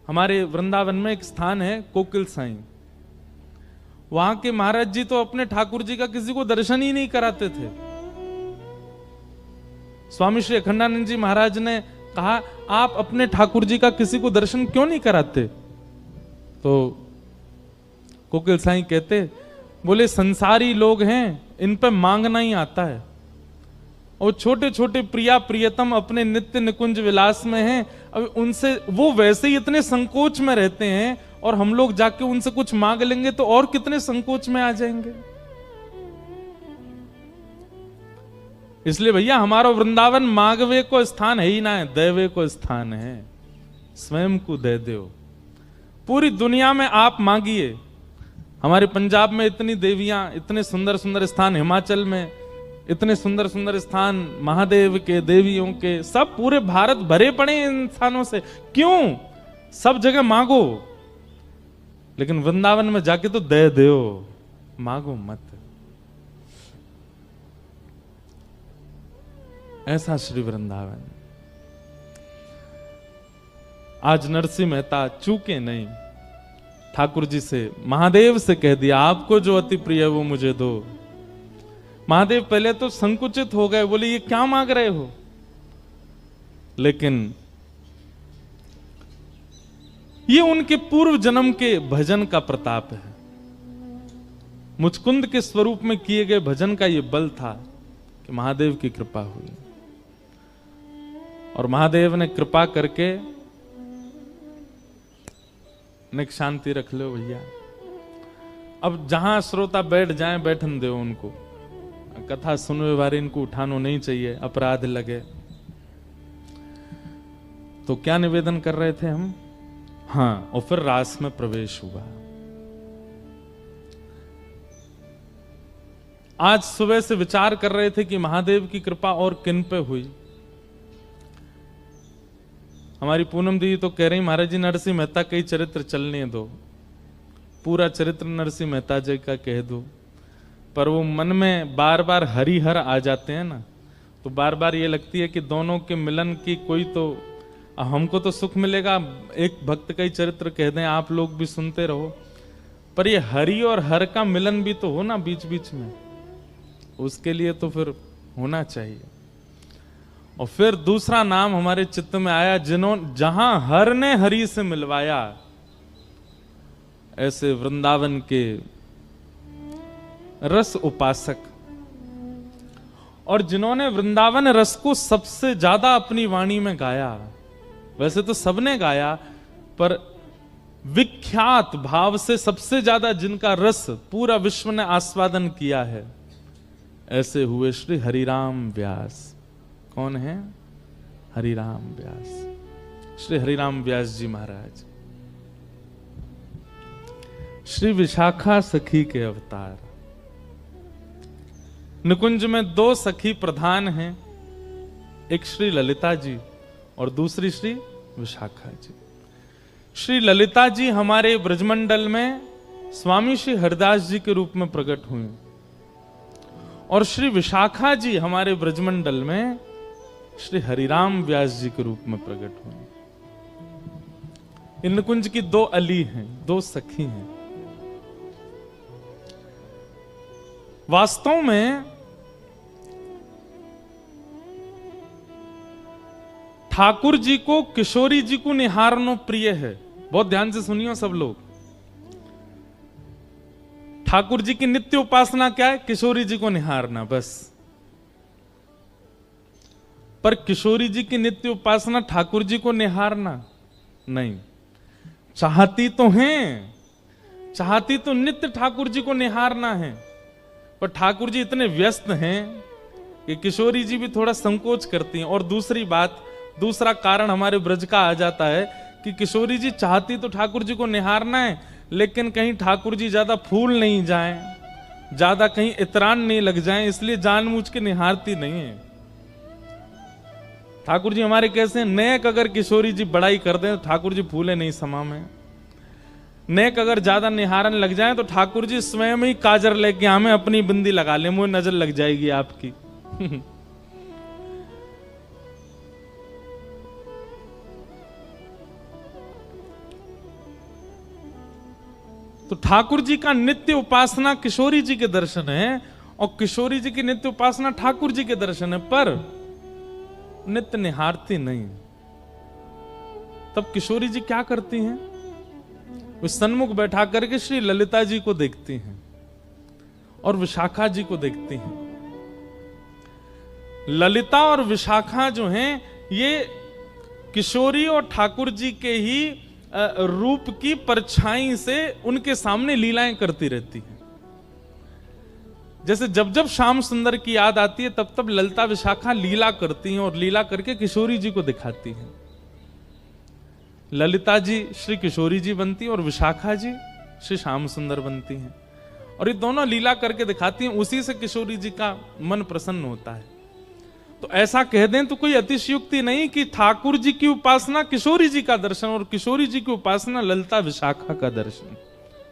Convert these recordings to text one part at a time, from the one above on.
हमारे वृंदावन में एक स्थान है कोकिल साई। वहां के महाराज जी तो अपने ठाकुर जी का किसी को दर्शन ही नहीं कराते थे। स्वामी श्री अखंडानंद जी महाराज ने कहा, आप अपने ठाकुर जी का किसी को दर्शन क्यों नहीं कराते? तो कोकिल साई कहते, बोले संसारी लोग हैं, इन पे मांगना ही आता है, और छोटे छोटे प्रिया प्रियतम अपने नित्य निकुंज विलास में हैं। अब उनसे वो वैसे ही इतने संकोच में रहते हैं, और हम लोग जाके उनसे कुछ मांग लेंगे तो और कितने संकोच में आ जाएंगे। इसलिए भैया हमारा वृंदावन मांगवे को स्थान है ही ना है, देवे को स्थान है। स्वयं को दे दो। पूरी दुनिया में आप मांगिए। हमारे पंजाब में इतनी देवियां, इतने सुंदर सुंदर स्थान, हिमाचल में इतने सुंदर सुंदर स्थान महादेव के, देवियों के, सब पूरे भारत भरे पड़े इन स्थानों से। क्यों? सब जगह मांगो, लेकिन वृंदावन में जाके तो दे दो, मांगो मत। ऐसा श्री वृंदावन। आज नरसिंह मेहता चूके नहीं, ठाकुर जी से, महादेव से कह दिया, आपको जो अति प्रिय है वो मुझे दो। महादेव पहले तो संकुचित हो गए, बोले ये क्या मांग रहे हो? लेकिन ये उनके पूर्व जन्म के भजन का प्रताप है। मुचकुंद के स्वरूप में किए गए भजन का ये बल था कि महादेव की कृपा हुई, और महादेव ने कृपा करके निक शांति रख लो भैया। अब जहां श्रोता बैठ जाएं, बैठन दो उनको। कथा सुनने वाले इनको उठानो नहीं चाहिए, अपराध लगे। तो क्या निवेदन कर रहे थे हम? हाँ, और फिर रास में प्रवेश हुआ। आज सुबह से विचार कर रहे थे कि महादेव की कृपा और किन पे हुई। हमारी पूनम दीदी तो कह रही, महाराज जी नरसिंह मेहता कई चरित्र चलने दो, पूरा चरित्र नरसिंह मेहता जी का कह दो। पर वो मन में बार बार हरिहर आ जाते हैं ना, तो बार बार ये लगती है कि दोनों के मिलन की कोई तो, हमको तो सुख मिलेगा, एक भक्त का ही चरित्र कह दें, आप लोग भी सुनते रहो, पर ये हरि और हर का मिलन भी तो हो ना बीच बीच में, उसके लिए तो फिर होना चाहिए। और फिर दूसरा नाम हमारे चित्त में आया, जहां हर ने हरि से मिलवाया, ऐसे वृंदावन के रस उपासक, और जिन्होंने वृंदावन रस को सबसे ज्यादा अपनी वाणी में गाया। वैसे तो सबने गाया, पर विख्यात भाव से सबसे ज्यादा जिनका रस पूरा विश्व ने आस्वादन किया है, ऐसे हुए श्री हरिराम व्यास। कौन है? हरिराम व्यास। श्री हरिराम व्यास जी महाराज श्री विशाखा सखी के अवतार। निकुंज में दो सखी प्रधान हैं, एक श्री ललिता जी और दूसरी श्री विशाखा जी। श्री ललिता जी हमारे ब्रजमंडल में स्वामी श्री हरदास जी के रूप में प्रकट हुए, और श्री विशाखा जी हमारे ब्रजमंडल में श्री हरिराम व्यास जी के रूप में प्रकट हुए। इन निकुंज की दो अली हैं, दो सखी हैं। वास्तव में ठाकुर जी को किशोरी जी को निहारनो प्रिय है। बहुत ध्यान से सुनियो सब लोग। ठाकुर जी की नित्य उपासना क्या है? किशोरी जी को निहारना, बस। पर किशोरी जी की नित्य उपासना ठाकुर जी को निहारना नहीं। चाहती तो हैं, चाहती तो नित्य ठाकुर जी को निहारना है, पर ठाकुर जी इतने व्यस्त हैं कि किशोरी जी भी थोड़ा संकोच करती हैं। और दूसरी बात, दूसरा कारण हमारे ब्रज का आ जाता है कि किशोरी जी चाहती तो ठाकुर जी को निहारना है, लेकिन कहीं ठाकुर जी ज्यादा फूल नहीं जाएं, ज्यादा कहीं इतरान नहीं लग जाएं, इसलिए जानबूझ के निहारती नहीं है। ठाकुर जी हमारे कैसे हैं? नेक अगर किशोरी जी बड़ाई कर दें तो ठाकुर जी फूले नहीं समा में। नेक अगर ज्यादा निहारन लग जाए तो ठाकुर जी स्वयं ही काजर लेके हमें अपनी बिंदी लगा ले, मुझे नजर लग जाएगी आपकी। तो ठाकुर जी का नित्य उपासना किशोरी जी के दर्शन है और किशोरी जी की नित्य उपासना ठाकुर जी के दर्शन है, पर नित्य निहारती नहीं। तब किशोरी जी क्या करती हैं? वो सन्मुख बैठा करके श्री ललिता जी को देखती हैं और विशाखा जी को देखती हैं। ललिता और विशाखा जो हैं ये किशोरी और ठाकुर जी के ही रूप की परछाई से उनके सामने लीलाएं करती रहती हैं। जैसे जब जब श्याम सुंदर की याद आती है तब तब ललिता विशाखा लीला करती हैं और लीला करके किशोरी जी को दिखाती हैं। ललिता जी श्री किशोरी जी बनती हैं और विशाखा जी श्री श्याम सुंदर बनती हैं और ये दोनों लीला करके दिखाती हैं। उसी से किशोरी जी का मन प्रसन्न होता है। तो ऐसा कह दें तो कोई अतिशयोक्ति नहीं कि ठाकुर जी की उपासना किशोरी जी का दर्शन और किशोरी जी की उपासना ललिता विशाखा का दर्शन।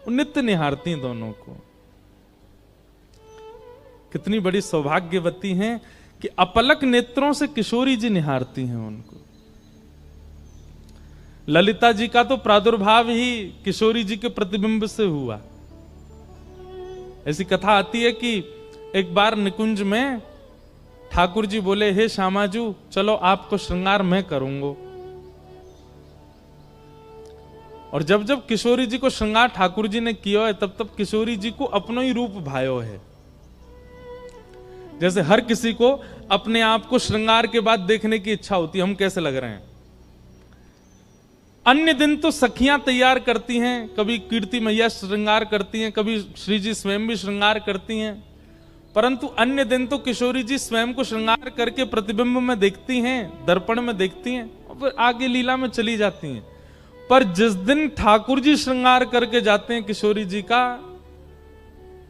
वो नित्य निहारती हैं दोनों को। कितनी बड़ी सौभाग्यवती हैं कि अपलक नेत्रों से किशोरी जी निहारती हैं उनको। ललिता जी का तो प्रादुर्भाव ही किशोरी जी के प्रतिबिंब से हुआ। ऐसी कथा आती है कि एक बार निकुंज में ठाकुर जी बोले, हे श्यामाजू चलो आपको श्रृंगार मैं करूंगा। और जब जब किशोरी जी को श्रृंगार ठाकुर जी ने किया है तब तब किशोरी जी को अपनो ही रूप भायो है। जैसे हर किसी को अपने आप को श्रृंगार के बाद देखने की इच्छा होती है, हम कैसे लग रहे हैं। अन्य दिन तो सखियां तैयार करती हैं, कभी कीर्ति मैया श्रृंगार करती हैं, कभी श्री जी स्वयं भी श्रृंगार करती हैं, परंतु अन्य दिन तो किशोरी जी स्वयं को श्रृंगार करके प्रतिबिंब में देखती हैं, दर्पण में देखती हैं और फिर आगे लीला में चली जाती हैं। पर जिस दिन ठाकुर जी श्रृंगार करके जाते हैं किशोरी जी का,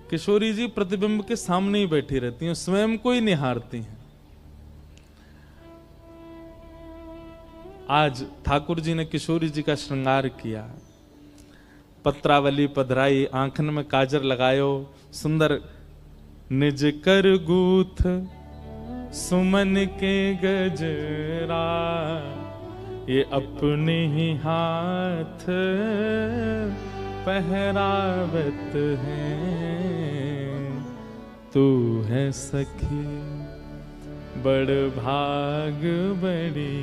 किशोरी जी प्रतिबिंब के सामने ही बैठी रहती हैं, स्वयं को ही निहारती हैं। आज ठाकुर जी ने किशोरी जी का श्रृंगार किया, पत्रावली पधराई, आंखन में काजर लगायो, सुंदर निज कर गूथ सुमन के गजरा, ये अपने ही हाथ पहरावत है, तू है सखी बड़ भाग बड़ी,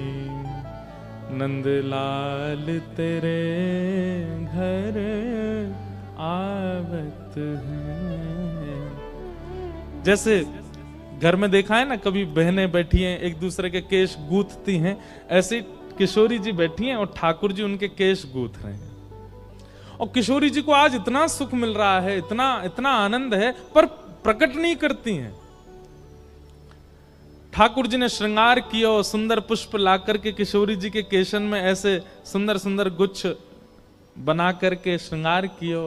नंदलाल तेरे घर आवत है। जैसे घर में देखा है ना, कभी बहनें बैठी हैं एक दूसरे के केश गूंथती हैं, ऐसे किशोरी जी बैठी हैं और ठाकुर जी उनके केश गूंथ रहे हैं। और किशोरी जी को आज इतना सुख मिल रहा है, इतना इतना आनंद है, पर प्रकट नहीं करती हैं। ठाकुर जी ने श्रृंगार किया, सुंदर पुष्प ला करके किशोरी जी के केशन में ऐसे सुंदर सुंदर गुच्छ बना करके श्रृंगार किया,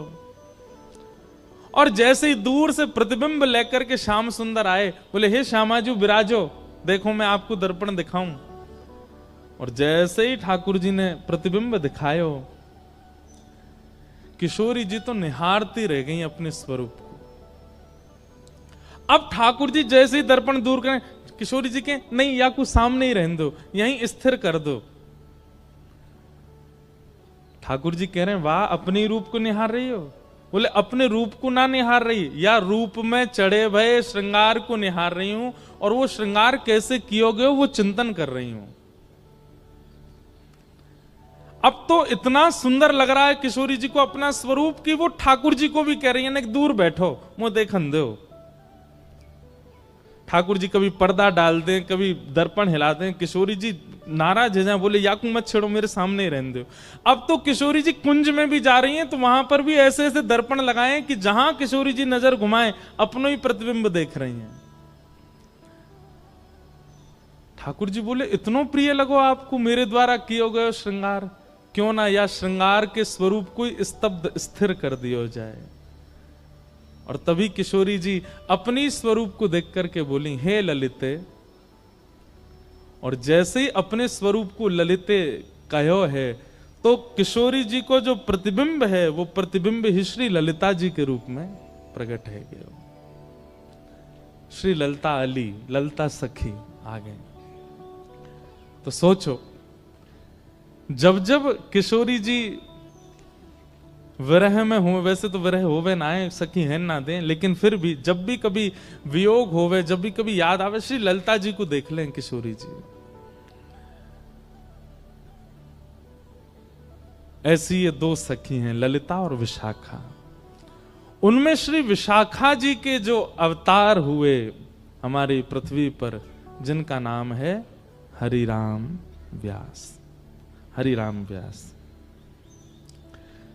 और जैसे ही दूर से प्रतिबिंब लेकर के श्याम सुंदर आए, बोले हे श्यामाजू विराजो, देखो मैं आपको दर्पण दिखाऊं। और जैसे ही ठाकुर जी ने प्रतिबिंब दिखायो, किशोरी जी तो निहारती रह गई अपने स्वरूप को। अब ठाकुर जी जैसे ही दर्पण दूर करें, किशोरी जी के नहीं, या कुछ सामने ही रहने दो, यहीं स्थिर कर दो। ठाकुर जी कह रहे हैं वाह, अपने रूप को निहार रही हो। बोले अपने रूप को ना निहार रही, या रूप में चढ़े भये श्रृंगार को निहार रही हूं, और वो श्रृंगार कैसे कियोगे वो चिंतन कर रही हूं। अब तो इतना सुंदर लग रहा है किशोरी जी को अपना स्वरूप की वो ठाकुर जी को भी कह रही है ना, दूर बैठो मुंह देखन दो। ठाकुर जी कभी पर्दा डाल दें, कभी दर्पण हिला दें, किशोरी जी नाराज है, बोले याकू मत छेड़ो, मेरे सामने ही रहने दो। अब तो किशोरी जी कुंज में भी जा रही हैं तो वहां पर भी ऐसे ऐसे दर्पण लगाएं कि जहां किशोरी जी नजर घुमाएं अपनो ही प्रतिबिंब देख रही हैं। ठाकुर जी बोले इतनो प्रिय लगो आपको मेरे द्वारा किया गया श्रृंगार, क्यों ना या श्रृंगार के स्वरूप को स्तब्ध स्थिर कर दिया जाए। और तभी किशोरी जी अपनी स्वरूप को देख करके बोली हे ललिते, और जैसे ही अपने स्वरूप को ललिते कहो है तो किशोरी जी को जो प्रतिबिंब है वो प्रतिबिंब ही श्री ललिता जी के रूप में प्रकट है गया। श्री ललिता अली, ललिता सखी आ गए। तो सोचो, जब जब किशोरी जी विरह में हुए, वैसे तो विरह होवे ना आए, सखी है ना दें, लेकिन फिर भी जब भी कभी वियोग होवे, जब भी कभी याद आवे, श्री ललिता जी को देख लें, किशोरी जी। ऐसी ये दो सखी हैं, ललिता और विशाखा। उनमें श्री विशाखा जी के जो अवतार हुए हमारी पृथ्वी पर, जिनका नाम है हरिराम व्यास। हरिराम व्यास,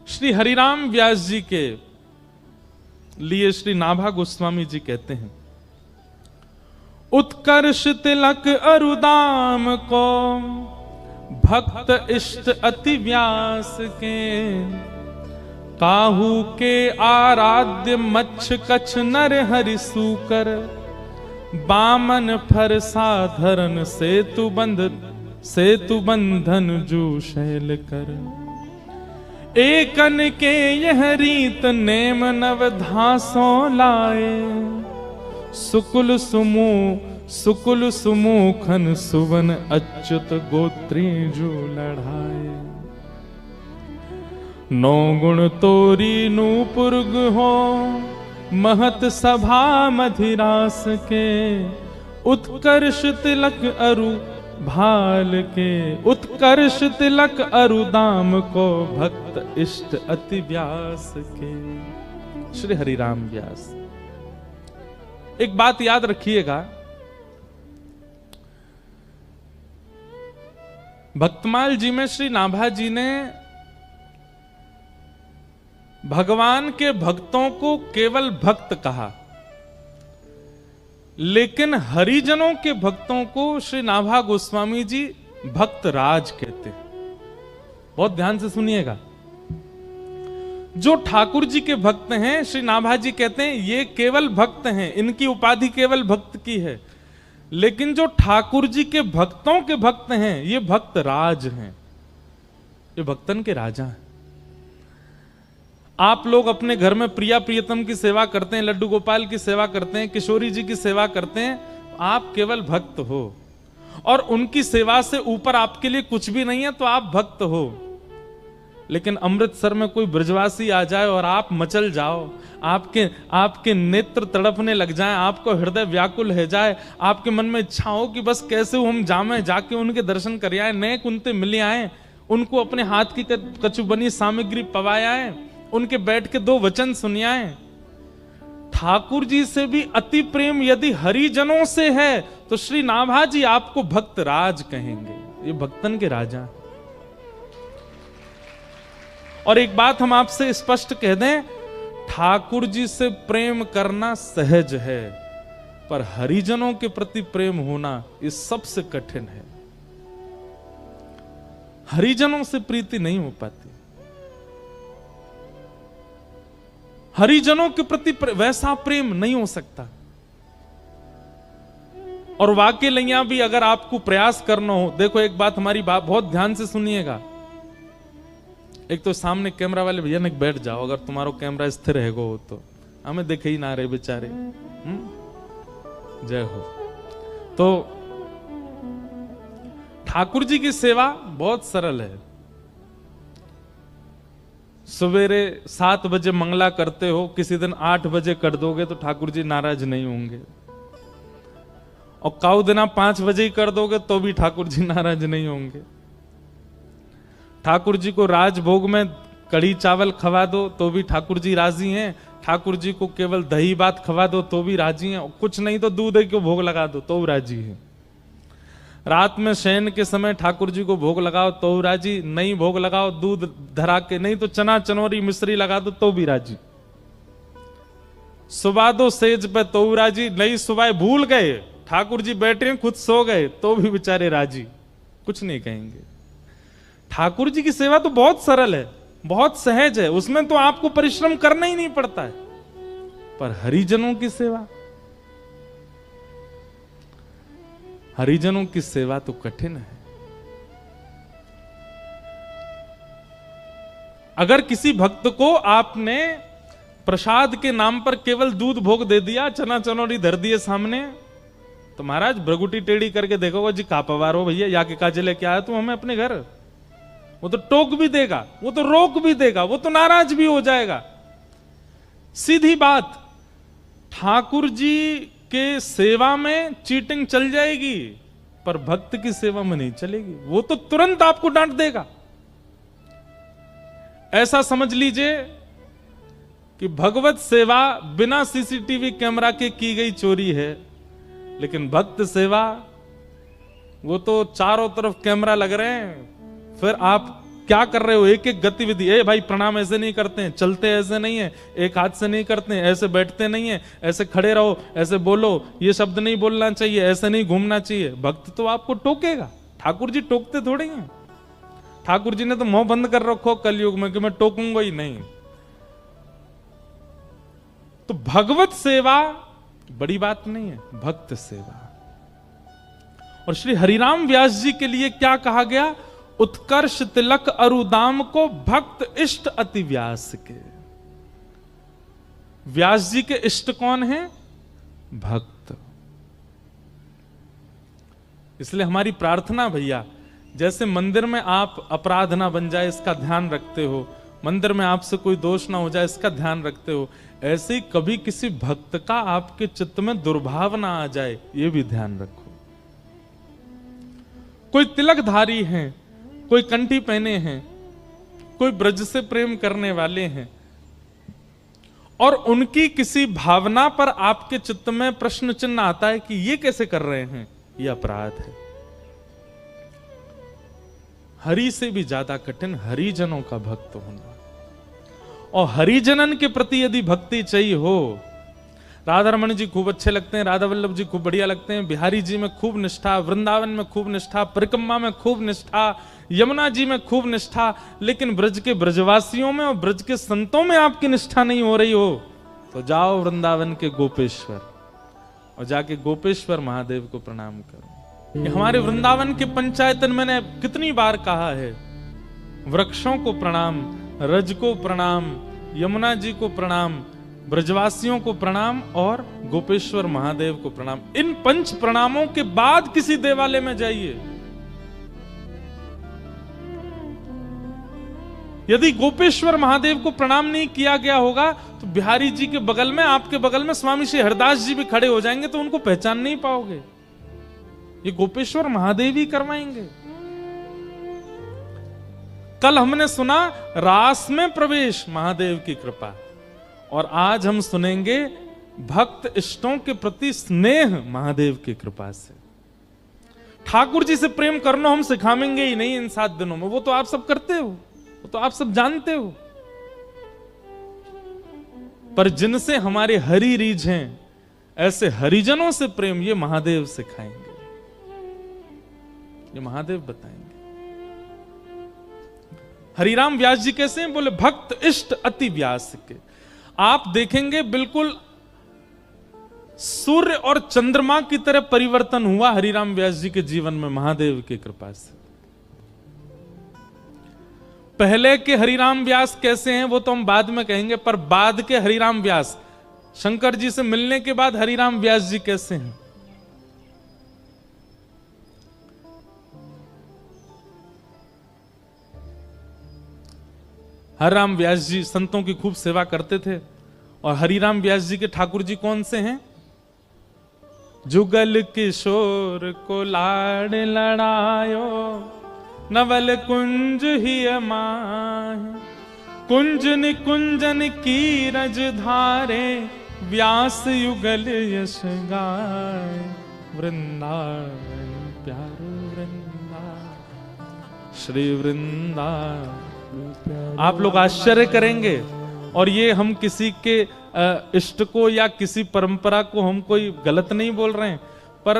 श्री हरिराम व्यास जी के लिए श्री नाभा गोस्वामी जी कहते हैं, उत्कर्ष तिलक अरुदाम को भक्त इष्ट अति व्यास के, काहू के आराध्य मच्छ कच्छ नर हरि सूकर, बामन फर साधरन सेतु बंधन जू शैल कर, एकन के यह रीत नेम नवधासों लाए, सुकुल सुमुखन सुवन अच्युत गोत्री जो लढ़ाए, नौ गुण तोरी नूपुर्ग हो महत सभा मधिरास के, उत्कर्ष तिलक अरु भाल के, उत्कर्ष तिलक अरुदाम को भक्त इष्ट अति व्यास के। श्री हरिराम व्यास। एक बात याद रखिएगा, भक्तमाल जी में श्री नाभा जी ने भगवान के भक्तों को केवल भक्त कहा, लेकिन हरिजनों के भक्तों को श्री नाभा गोस्वामी जी भक्त राज कहते हैं। बहुत ध्यान से सुनिएगा, जो ठाकुर जी के भक्त हैं श्री नाभा जी कहते हैं ये केवल भक्त हैं, इनकी उपाधि केवल भक्त की है, लेकिन जो ठाकुर जी के भक्तों के भक्त हैं ये भक्त राज हैं, ये भक्तन के राजा हैं। आप लोग अपने घर में प्रिया प्रियतम की सेवा करते हैं, लड्डू गोपाल की सेवा करते हैं, किशोरी जी की सेवा करते हैं, आप केवल भक्त हो, और उनकी सेवा से ऊपर आपके लिए कुछ भी नहीं है तो आप भक्त हो। लेकिन अमृतसर में कोई ब्रजवासी आ जाए और आप मचल जाओ, आपके नेत्र तड़पने लग जाएं, आपको हृदय व्याकुल हो जाए, आपके मन में इच्छा हो कि बस कैसे हम जामे जाके उनके दर्शन कर आए, नए कुंते मिले आए, उनको अपने हाथ की कछु बनी सामग्री पवाए, उनके बैठ के दो वचन सुनियाए। ठाकुर जी से भी अति प्रेम यदि हरिजनों से है तो श्री नाभा जी आपको भक्त राज कहेंगे, ये भक्तन के राजा। और एक बात हम आपसे स्पष्ट कह दें, ठाकुर जी से प्रेम करना सहज है, पर हरिजनों के प्रति प्रेम होना ये सबसे कठिन है। हरिजनों से प्रीति नहीं हो पाती, हरिजनों के प्रति वैसा प्रेम नहीं हो सकता। और वाक्य लैया भी अगर आपको प्रयास करना हो, देखो एक बात हमारी बात बहुत ध्यान से सुनिएगा, एक तो सामने कैमरा वाले भैया ने बैठ जाओ, अगर तुम्हारो कैमरा स्थिर है गो तो हमें देखे ही ना रहे बेचारे। जय हो। तो ठाकुर जी की सेवा बहुत सरल है। सवेरे 7 बजे मंगला करते हो, किसी दिन 8 बजे कर दोगे तो ठाकुर जी नाराज नहीं होंगे, और काऊ दिना 5 बजे ही कर दोगे तो भी ठाकुर जी नाराज नहीं होंगे। ठाकुर जी को राजभोग में कढ़ी चावल खवा दो तो भी ठाकुर जी राजी हैं, ठाकुर जी को केवल दही भात खवा दो तो भी राजी हैं, कुछ नहीं तो दूध को भोग लगा दो तो राजी हैं। रात में शयन के समय ठाकुर जी को भोग लगाओ तो राजी, नहीं भोग लगाओ दूध धरा के, नहीं तो चना चनौरी मिश्री लगा दो तो भी राजी। सुबह दो सेज पे तो राजी, नहीं सुबह भूल गए ठाकुर जी बैठे हैं खुद सो गए तो भी बेचारे राजी, कुछ नहीं कहेंगे। ठाकुर जी की सेवा तो बहुत सरल है, बहुत सहज है, उसमें तो आपको परिश्रम करना ही नहीं पड़ता है। पर हरिजनों की सेवा, हरिजनों की सेवा तो कठिन है। अगर किसी भक्त को आपने प्रसाद के नाम पर केवल दूध भोग दे दिया, चना चनौरी धर दिए सामने, तो महाराज भ्रगुटी टेढ़ी करके देखोगे जी का पवार हो भैया, या के काजे लेके आया तू हमें अपने घर, वो तो टोक भी देगा, वो तो रोक भी देगा, वो तो नाराज भी हो जाएगा। सीधी बात, ठाकुर जी के सेवा में चीटिंग चल जाएगी, पर भक्त की सेवा में नहीं चलेगी। वो तो तुरंत आपको डांट देगा। ऐसा समझ लीजिए कि भगवत सेवा बिना सीसीटीवी कैमरा के की गई चोरी है, लेकिन भक्त सेवा वो तो चारों तरफ कैमरा लग रहे हैं, फिर आप क्या कर रहे हो, एक एक गतिविधि। ए भाई प्रणाम ऐसे नहीं करते हैं, चलते ऐसे नहीं है, एक हाथ से नहीं करते हैं, ऐसे बैठते नहीं है, ऐसे खड़े रहो, ऐसे बोलो, ये शब्द नहीं बोलना चाहिए, ऐसे नहीं घूमना चाहिए। भक्त तो आपको टोकेगा, ठाकुर जी टोकते थोड़े हैं। ठाकुर जी ने तो मुंह बंद कर रखो कलयुग में कि मैं टोकूंगा ही नहीं। तो भगवत सेवा बड़ी बात नहीं है, भक्त सेवा। और श्री हरिराम व्यास जी के लिए क्या कहा गया, उत्कर्ष तिलक अरुदाम को भक्त इष्ट अति व्यास के। व्यास जी के इष्ट कौन है, भक्त। इसलिए हमारी प्रार्थना भैया, जैसे मंदिर में आप अपराध ना बन जाए इसका ध्यान रखते हो, मंदिर में आपसे कोई दोष ना हो जाए इसका ध्यान रखते हो, ऐसे ही कभी किसी भक्त का आपके चित्त में दुर्भाव ना आ जाए ये भी ध्यान रखो। कोई तिलकधारी हैं, कोई कंठी पहने हैं, कोई ब्रज से प्रेम करने वाले हैं, और उनकी किसी भावना पर आपके चित्त में प्रश्न चिन्ह आता है कि ये कैसे कर रहे हैं, ये अपराध है। हरि से भी ज्यादा कठिन हरिजनों का भक्त होना। और हरिजनन के प्रति यदि भक्ति चाहिए हो, राधा रमण जी खूब अच्छे लगते हैं, राधा वल्लभ जी खूब बढ़िया लगते हैं, बिहारी जी में खूब निष्ठा, वृंदावन में खूब निष्ठा, परिक्रमा में खूब निष्ठा, यमुना जी में खूब निष्ठा, लेकिन ब्रज के ब्रजवासियों में और ब्रज के संतों में आपकी निष्ठा नहीं हो रही हो, तो जाओ वृंदावन के गोपेश्वर और जाके गोपेश्वर महादेव को प्रणाम करो। ये हमारे वृंदावन के पंचायतन मैंने कितनी बार कहा है, वृक्षों को प्रणाम, रज को प्रणाम, यमुना जी को प्रणाम, ब्रजवासियों को प्रणाम और गोपेश्वर महादेव को प्रणाम। इन पंच प्रणामों के बाद किसी देवालय में जाइए। यदि गोपेश्वर महादेव को प्रणाम नहीं किया गया होगा तो बिहारी जी के बगल में, आपके बगल में स्वामी श्री हरदास जी भी खड़े हो जाएंगे तो उनको पहचान नहीं पाओगे। ये गोपेश्वर महादेव ही करवाएंगे। कल हमने सुना रास में प्रवेश महादेव की कृपा, और आज हम सुनेंगे भक्त इष्टों के प्रति स्नेह महादेव की कृपा से। ठाकुर जी से प्रेम करना हम सिखाएंगे ही नहीं इन 7 दिनों में, वो तो आप सब करते हो, वो तो आप सब जानते हो, पर जिनसे हमारे हरि रीझ हैं, ऐसे हरिजनों से प्रेम ये महादेव सिखाएंगे, ये महादेव बताएंगे। हरिराम व्यास जी कैसे हैं, बोले भक्त इष्ट अति व्यास के। आप देखेंगे बिल्कुल सूर्य और चंद्रमा की तरह परिवर्तन हुआ हरिराम व्यास जी के जीवन में महादेव की कृपा से। पहले के हरिराम व्यास कैसे हैं वो तो हम बाद में कहेंगे, पर बाद के हरिराम व्यास, शंकर जी से मिलने के बाद हरिराम व्यास जी कैसे हैं। हरिराम व्यास जी संतों की खूब सेवा करते थे, और हरिराम व्यास जी के ठाकुर जी कौन से हैं, जुगल किशोर को लाड़ लड़ायो, नवल कुंज ही माहे, कुंज निकुंजन की रज धारे, व्यास युगल यश गाए, वृंदावन प्यारो वृंदावन, श्री वृंदावन। आप लोग आश्चर्य करेंगे, और ये हम किसी के इष्ट को या किसी परंपरा को हम कोई गलत नहीं बोल रहे हैं, पर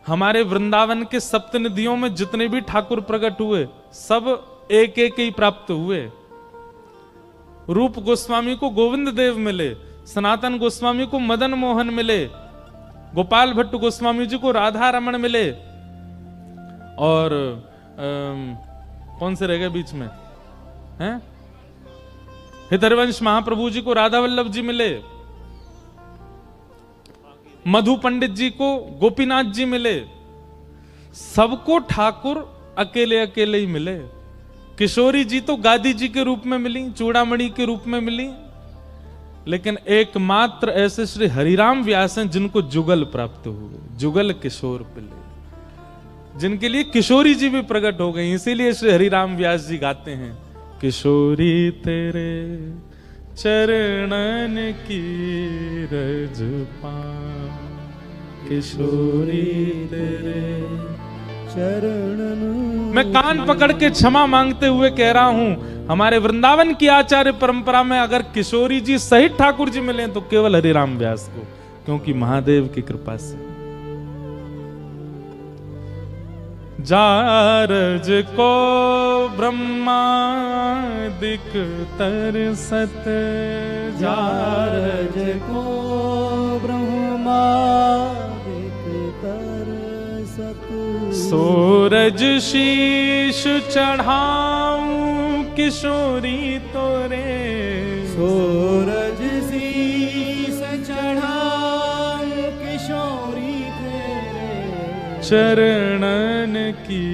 हमारे वृंदावन के सप्त निधियों में जितने भी ठाकुर प्रकट हुए सब एक एक ही प्राप्त हुए। रूप गोस्वामी को गोविंद देव मिले, सनातन गोस्वामी को मदन मोहन मिले, गोपाल भट्ट गोस्वामी जी को राधा रमण मिले, और कौन से रह गए बीच में हैं, हितरवंश महाप्रभु जी को राधा वल्लभ जी मिले, मधु पंडित जी को गोपीनाथ जी मिले, सबको ठाकुर अकेले अकेले ही मिले। किशोरी जी तो गादी जी के रूप में मिली, चूड़ामणि के रूप में मिली, लेकिन एकमात्र ऐसे श्री हरिराम व्यास हैं जिनको जुगल प्राप्त हुए, जुगल किशोर पिले, जिनके लिए किशोरी जी भी प्रकट हो गई। इसीलिए श्री हरिराम व्यास जी गाते हैं, किशोरी तेरे चरणन की रज पाऊं, किशोरी तेरे चरणन। मैं कान पकड़ के क्षमा मांगते हुए कह रहा हूं, हमारे वृंदावन की आचार्य परंपरा में अगर किशोरी जी सहित ठाकुर जी मिले तो केवल हरिराम व्यास को, क्योंकि महादेव की कृपा से। जारज को ब्रह्मादिक तरसत, जारज को ब्रह्मादिक तरसत, सूरज शीश चढ़ाऊं किशोरी तोरे, सूरज शीश चढ़ाऊं किशोरी तेरे, चरणन की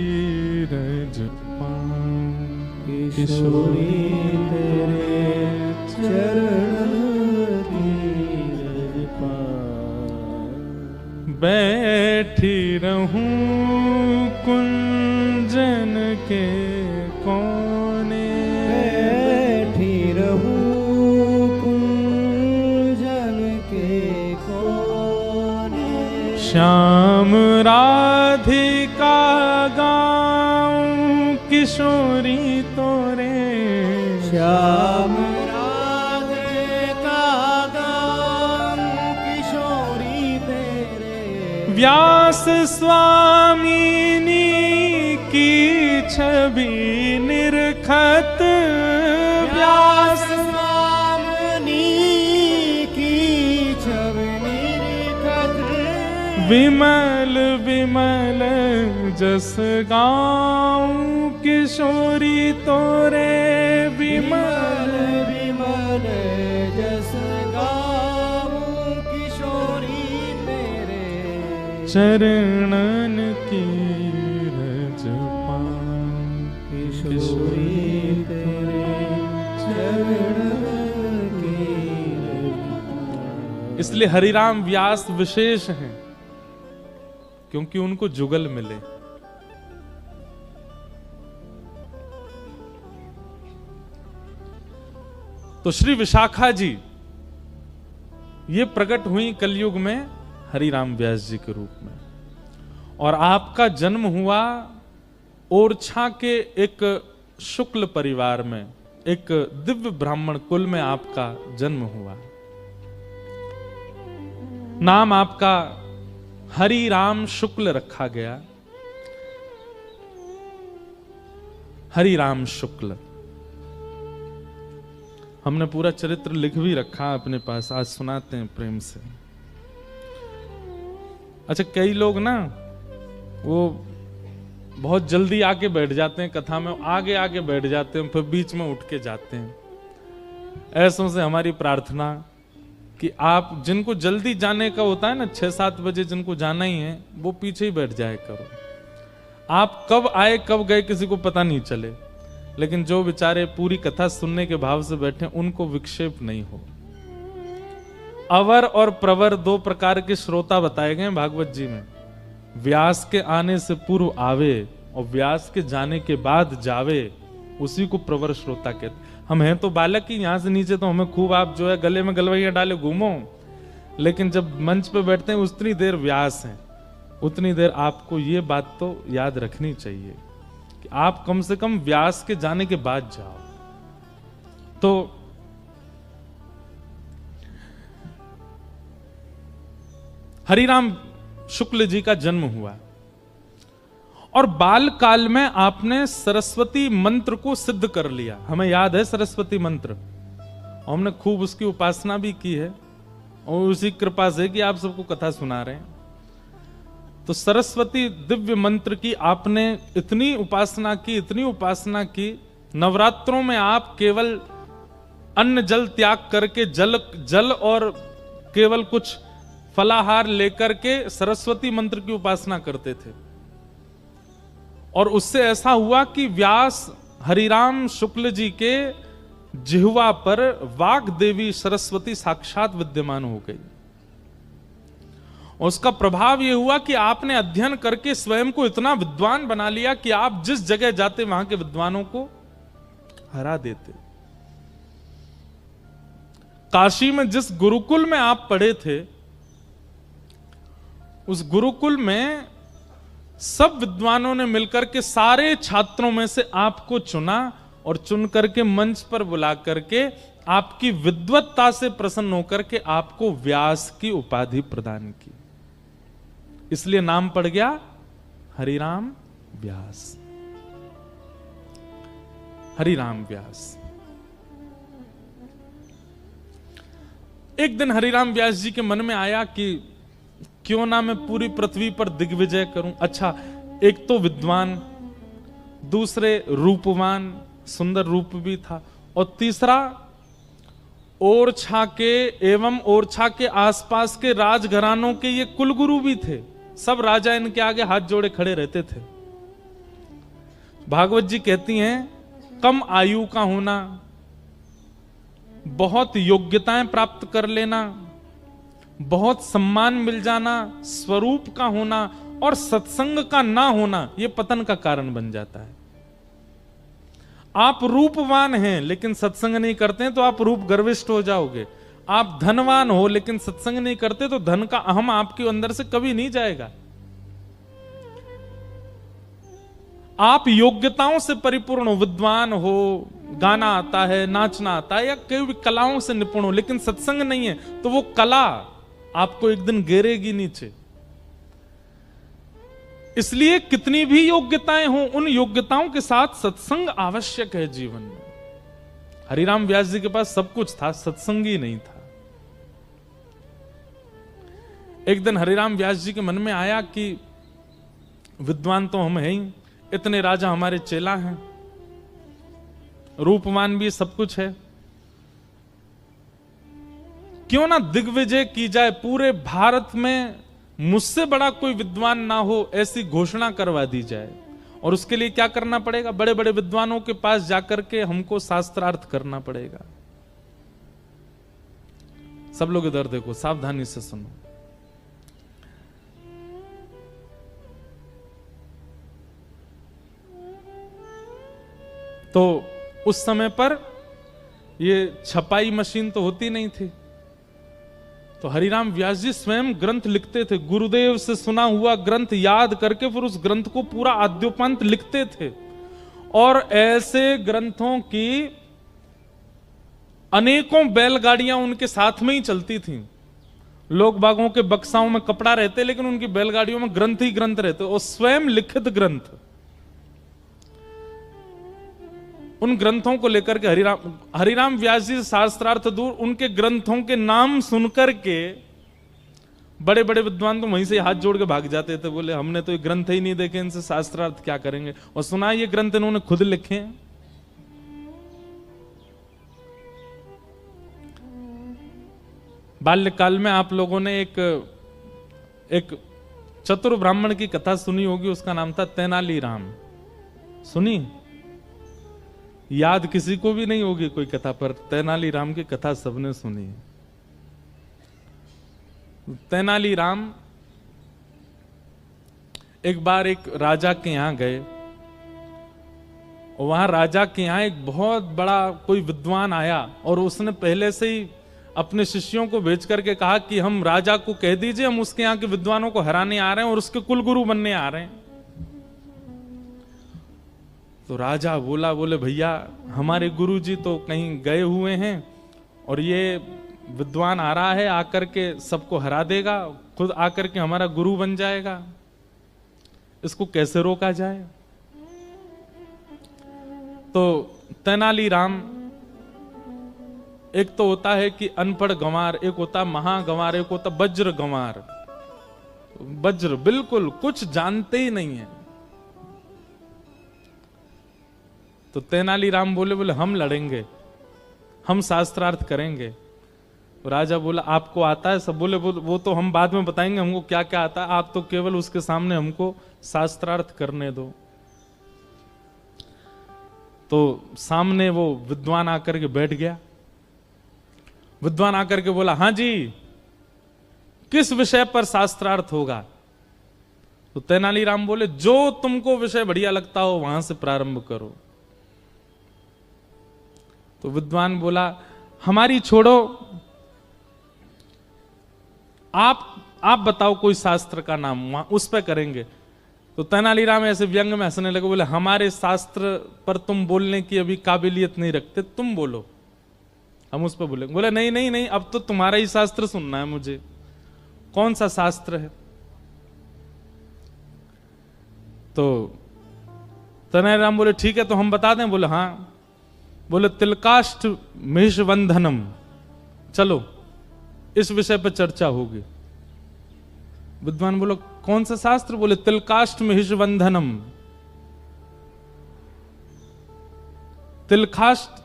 रज पाऊं, किशोरी तेरे चरणन की रज पाऊं। बैठी रहूं कुंजन के कोने, बैठी रहूं कुंजन के कोने, श्याम राधिका गाऊं किशोरी तोरे, श्याम राधिका गाऊं किशोरी तेरे, व्यास स्वामिनी की छवि निरखत, व्यास स्वामिनी की छवि निरखत, विमल विमल जस गाऊं किशोरी तोरे, विमल विमल जस गाऊं किशोरी तेरे, चरणन की रज पाऊं, किशोरी तेरे चरणन की रज पाऊं। इसलिए हरिराम व्यास विशेष हैं, क्योंकि उनको जुगल मिले। तो श्री विशाखा जी ये प्रकट हुई कलयुग में हरिराम व्यास जी के रूप में, और आपका जन्म हुआ ओरछा के एक शुक्ल परिवार में, एक दिव्य ब्राह्मण कुल में आपका जन्म हुआ। नाम आपका हरिराम शुक्ल रखा गया, हरिराम शुक्ल। हमने पूरा चरित्र लिख भी रखा अपने पास, आज सुनाते हैं प्रेम से। अच्छा, कई लोग ना वो बहुत जल्दी आके बैठ जाते हैं कथा में, आगे आगे बैठ जाते हैं, फिर बीच में उठ के जाते हैं। ऐसों से हमारी प्रार्थना कि आप जिनको जल्दी जाने का होता है ना, 6-7 बजे जिनको जाना ही है, वो पीछे ही बैठ जाए करो। आप कब आए कब गए किसी को पता नहीं चले, लेकिन जो बेचारे पूरी कथा सुनने के भाव से बैठे उनको विक्षेप नहीं हो। अवर और प्रवर 2 प्रकार के श्रोता बताए गए भागवत जी में। व्यास के आने से पूर्व आवे और व्यास के जाने के बाद जावे, उसी को प्रवर श्रोता कहते। हम हैं तो बालक ही, यहां से नीचे तो हमें खूब आप जो है गले में गलवैया डाले घूमो, लेकिन जब मंच पे बैठते हैं उतनी देर व्यास हैं, उतनी देर आपको ये बात तो याद रखनी चाहिए कि आप कम से कम व्यास के जाने के बाद जाओ। तो हरिराम शुक्ल जी का जन्म हुआ और बाल काल में आपने सरस्वती मंत्र को सिद्ध कर लिया। हमें याद है सरस्वती मंत्र, और हमने खूब उसकी उपासना भी की है, और उसी कृपा से कि आप सबको कथा सुना रहे हैं। तो सरस्वती दिव्य मंत्र की आपने इतनी उपासना की, इतनी उपासना की, नवरात्रों में आप केवल अन्न जल त्याग करके जल और केवल कुछ फलाहार लेकर के सरस्वती मंत्र की उपासना करते थे। और उससे ऐसा हुआ कि व्यास हरिराम शुक्ल जी के जिह्वा पर वाग देवी सरस्वती साक्षात विद्यमान हो गई। उसका प्रभाव यह हुआ कि आपने अध्ययन करके स्वयं को इतना विद्वान बना लिया कि आप जिस जगह जाते वहां के विद्वानों को हरा देते। काशी में जिस गुरुकुल में आप पढ़े थे, उस गुरुकुल में सब विद्वानों ने मिलकर के सारे छात्रों में से आपको चुना और चुन करके मंच पर बुला करके आपकी विद्वत्ता से प्रसन्न होकर के आपको व्यास की उपाधि प्रदान की। इसलिए नाम पड़ गया हरिराम व्यास। हरिराम व्यास। एक दिन हरिराम व्यास जी के मन में आया कि क्यों ना मैं पूरी पृथ्वी पर दिग्विजय करूं। अच्छा, एक तो विद्वान, दूसरे रूपवान, सुंदर रूप भी था, और तीसरा ओरछा के एवं ओरछा के आसपास के राजघरानों के ये कुलगुरु भी थे। सब राजा इनके आगे हाथ जोड़े खड़े रहते थे। भागवत जी कहती हैं, कम आयु का होना, बहुत योग्यताएं प्राप्त कर लेना, बहुत सम्मान मिल जाना, स्वरूप का होना और सत्संग का ना होना, यह पतन का कारण बन जाता है। आप रूपवान हैं लेकिन सत्संग नहीं करते हैं तो आप रूप गर्विष्ठ हो जाओगे। आप धनवान हो लेकिन सत्संग नहीं करते तो धन का अहम आपके अंदर से कभी नहीं जाएगा। आप योग्यताओं से परिपूर्ण हो, विद्वान हो, गाना आता है, नाचना आता है, या कोई भी कलाओं से निपुण हो, लेकिन सत्संग नहीं है तो वो कला आपको एक दिन गिरेगी नीचे। इसलिए कितनी भी योग्यताएं हो, उन योग्यताओं के साथ सत्संग आवश्यक है जीवन में। हरिराम व्यास जी के पास सब कुछ था, सत्संग ही नहीं था। एक दिन हरिराम व्यास जी के मन में आया कि विद्वान तो हम हैं ही, इतने राजा हमारे चेला हैं, रूपवान भी सब कुछ है, क्यों ना दिग्विजय की जाए, पूरे भारत में मुझसे बड़ा कोई विद्वान ना हो ऐसी घोषणा करवा दी जाए। और उसके लिए क्या करना पड़ेगा? बड़े बड़े विद्वानों के पास जाकर के हमको शास्त्रार्थ करना पड़ेगा। सब लोग इधर देखो, सावधानी से सुनो। तो उस समय पर ये छपाई मशीन तो होती नहीं थी, तो हरिराम व्यास जी स्वयं ग्रंथ लिखते थे। गुरुदेव से सुना हुआ ग्रंथ याद करके फिर उस ग्रंथ को पूरा आद्योपांत लिखते थे। और ऐसे ग्रंथों की अनेकों बैलगाड़ियां उनके साथ में ही चलती थीं। लोग बागों के बक्साओं में कपड़ा रहते, लेकिन उनकी बैलगाड़ियों में ग्रंथ ही ग्रंथ रहते, और स्वयं लिखित ग्रंथ। उन ग्रंथों को लेकर के हरिराम व्यास जी शास्त्रार्थ दूर, उनके ग्रंथों के नाम सुनकर के बड़े बड़े विद्वान तो वहीं से हाथ जोड़ के भाग जाते थे, बोले हमने तो ये ग्रंथ ही नहीं देखे, इनसे शास्त्रार्थ क्या करेंगे। और सुना ये ग्रंथ इन्होंने खुद लिखे हैं। बाल्यकाल में आप लोगों ने एक चतुर ब्राह्मण की कथा सुनी होगी, उसका नाम था तेनालीराम। सुनी? याद किसी को भी नहीं होगी कोई कथा, पर तेनालीराम की कथा सबने सुनी है। तेनालीराम एक बार एक राजा के यहां गए, और वहां राजा के यहां एक बहुत बड़ा कोई विद्वान आया, और उसने पहले से ही अपने शिष्यों को भेज करके कहा कि हम राजा को कह दीजिए हम उसके यहां के विद्वानों को हराने आ रहे हैं और उसके कुलगुरु बनने आ रहे हैं। तो राजा बोले भैया हमारे गुरुजी तो कहीं गए हुए हैं और ये विद्वान आ रहा है, आकर के सबको हरा देगा, खुद आकर के हमारा गुरु बन जाएगा, इसको कैसे रोका जाए। तो तेनालीराम, एक तो होता है कि अनपढ़ गंवार, एक होता महागंवार, एक होता वज्र गंवार। वज्र बिल्कुल कुछ जानते ही नहीं है। तो तेनालीराम बोले हम लड़ेंगे, हम शास्त्रार्थ करेंगे। तो राजा बोला आपको आता है सब? बोले वो तो हम बाद में बताएंगे हमको क्या क्या आता है, आप तो केवल उसके सामने हमको शास्त्रार्थ करने दो। तो तो सामने वो विद्वान आकर के बैठ गया। विद्वान आकर के बोला, हां जी, किस विषय पर शास्त्रार्थ होगा? तो तेनालीराम बोले, जो तुमको विषय बढ़िया लगता हो वहां से प्रारंभ करो। तो विद्वान बोला, हमारी छोड़ो, आप बताओ कोई शास्त्र का नाम, वहां उस पे करेंगे। तो तेनालीराम ऐसे व्यंग में हंसने लगे, बोले, हमारे शास्त्र पर तुम बोलने की अभी काबिलियत नहीं रखते, तुम बोलो, हम उस पर बोलेंगे। बोले, नहीं नहीं नहीं, अब तो तुम्हारा ही शास्त्र सुनना है मुझे। कौन सा शास्त्र है? तो तेनालीराम बोले, ठीक है, तो हम बता दें? बोले, हां। बोले, तिलकाष्ट महिषबंधनम, चलो इस विषय पर चर्चा होगी। विद्वान बोलो, कौन सा शास्त्र? बोले, तिलकाष्ट महिषबंधनम।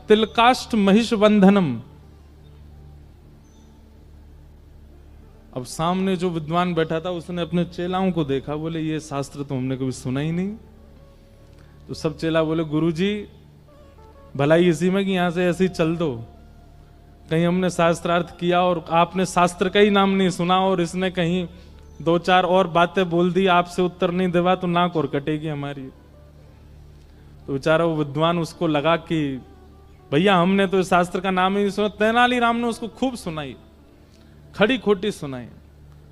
तिलकाष्ट महिषबंधनम। अब सामने जो विद्वान बैठा था उसने अपने चेलाओं को देखा, बोले, ये शास्त्र तो हमने कभी सुना ही नहीं। तो सब चेला बोले, गुरुजी, भलाई इसी में कि यहां से ऐसे ही चल दो, कहीं हमने शास्त्रार्थ किया और आपने शास्त्र का ही नाम नहीं सुना और इसने कहीं दो चार और बातें बोल दी, आपसे उत्तर नहीं देवा तो नाक और कटेगी हमारी। तो बेचारा वो विद्वान, उसको लगा कि भैया हमने तो इस शास्त्र का नाम ही नहीं सुना। तेनालीराम ने उसको खूब सुनाई, खड़ी खोटी सुनाई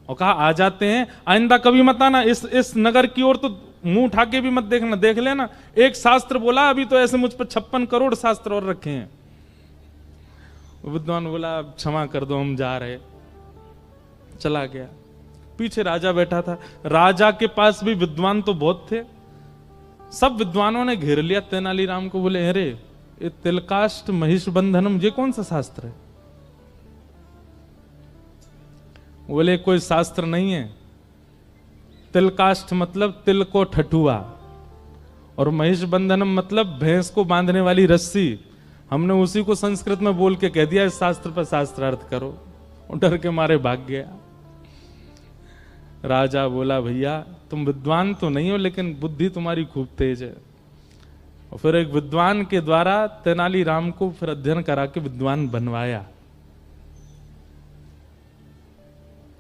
और कहा, आ जाते हैं, आइंदा कभी मत आना इस नगर की ओर, तो मुंह उठा के भी मत देखना, देख लेना एक शास्त्र बोला, अभी तो ऐसे मुझ पर 56 करोड़ शास्त्र और रखे हैं। विद्वान बोला, क्षमा कर दो, हम जा रहे। चला गया। पीछे राजा बैठा था। राजा के पास भी विद्वान तो बहुत थे। सब विद्वानों ने घेर लिया तेनालीराम को। बोले, अरे ये तिलकाष्ट महिषबंधनम, ये कौन सा शास्त्र है? बोले, कोई शास्त्र नहीं है। तिलकाष्ट मतलब तिल को ठठुआ, और महिषबंधनम मतलब भैंस को बांधने वाली रस्सी। हमने उसी को संस्कृत में बोल के कह दिया, इस शास्त्र पर शास्त्रार्थ करो। डर के मारे भाग गया। राजा बोला, भैया तुम विद्वान तो नहीं हो, लेकिन बुद्धि तुम्हारी खूब तेज है। और फिर एक विद्वान के द्वारा तेनालीराम को फिर अध्ययन करा के विद्वान बनवाया।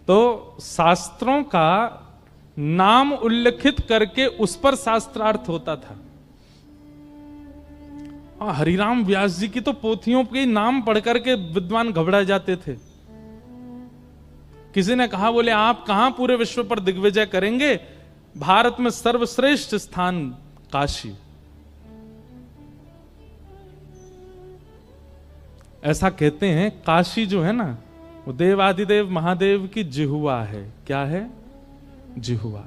तो शास्त्रों का नाम उल्लेखित करके उस पर शास्त्रार्थ होता था। हरिराम व्यास जी की तो पोथियों के नाम पढ़ करके विद्वान घबरा जाते थे। किसी ने कहा, बोले, आप कहां पूरे विश्व पर दिग्विजय करेंगे? भारत में सर्वश्रेष्ठ स्थान काशी। ऐसा कहते हैं, काशी जो है ना, वो देवाधिदेव महादेव की जिह्वा है। क्या है? जिह्वा।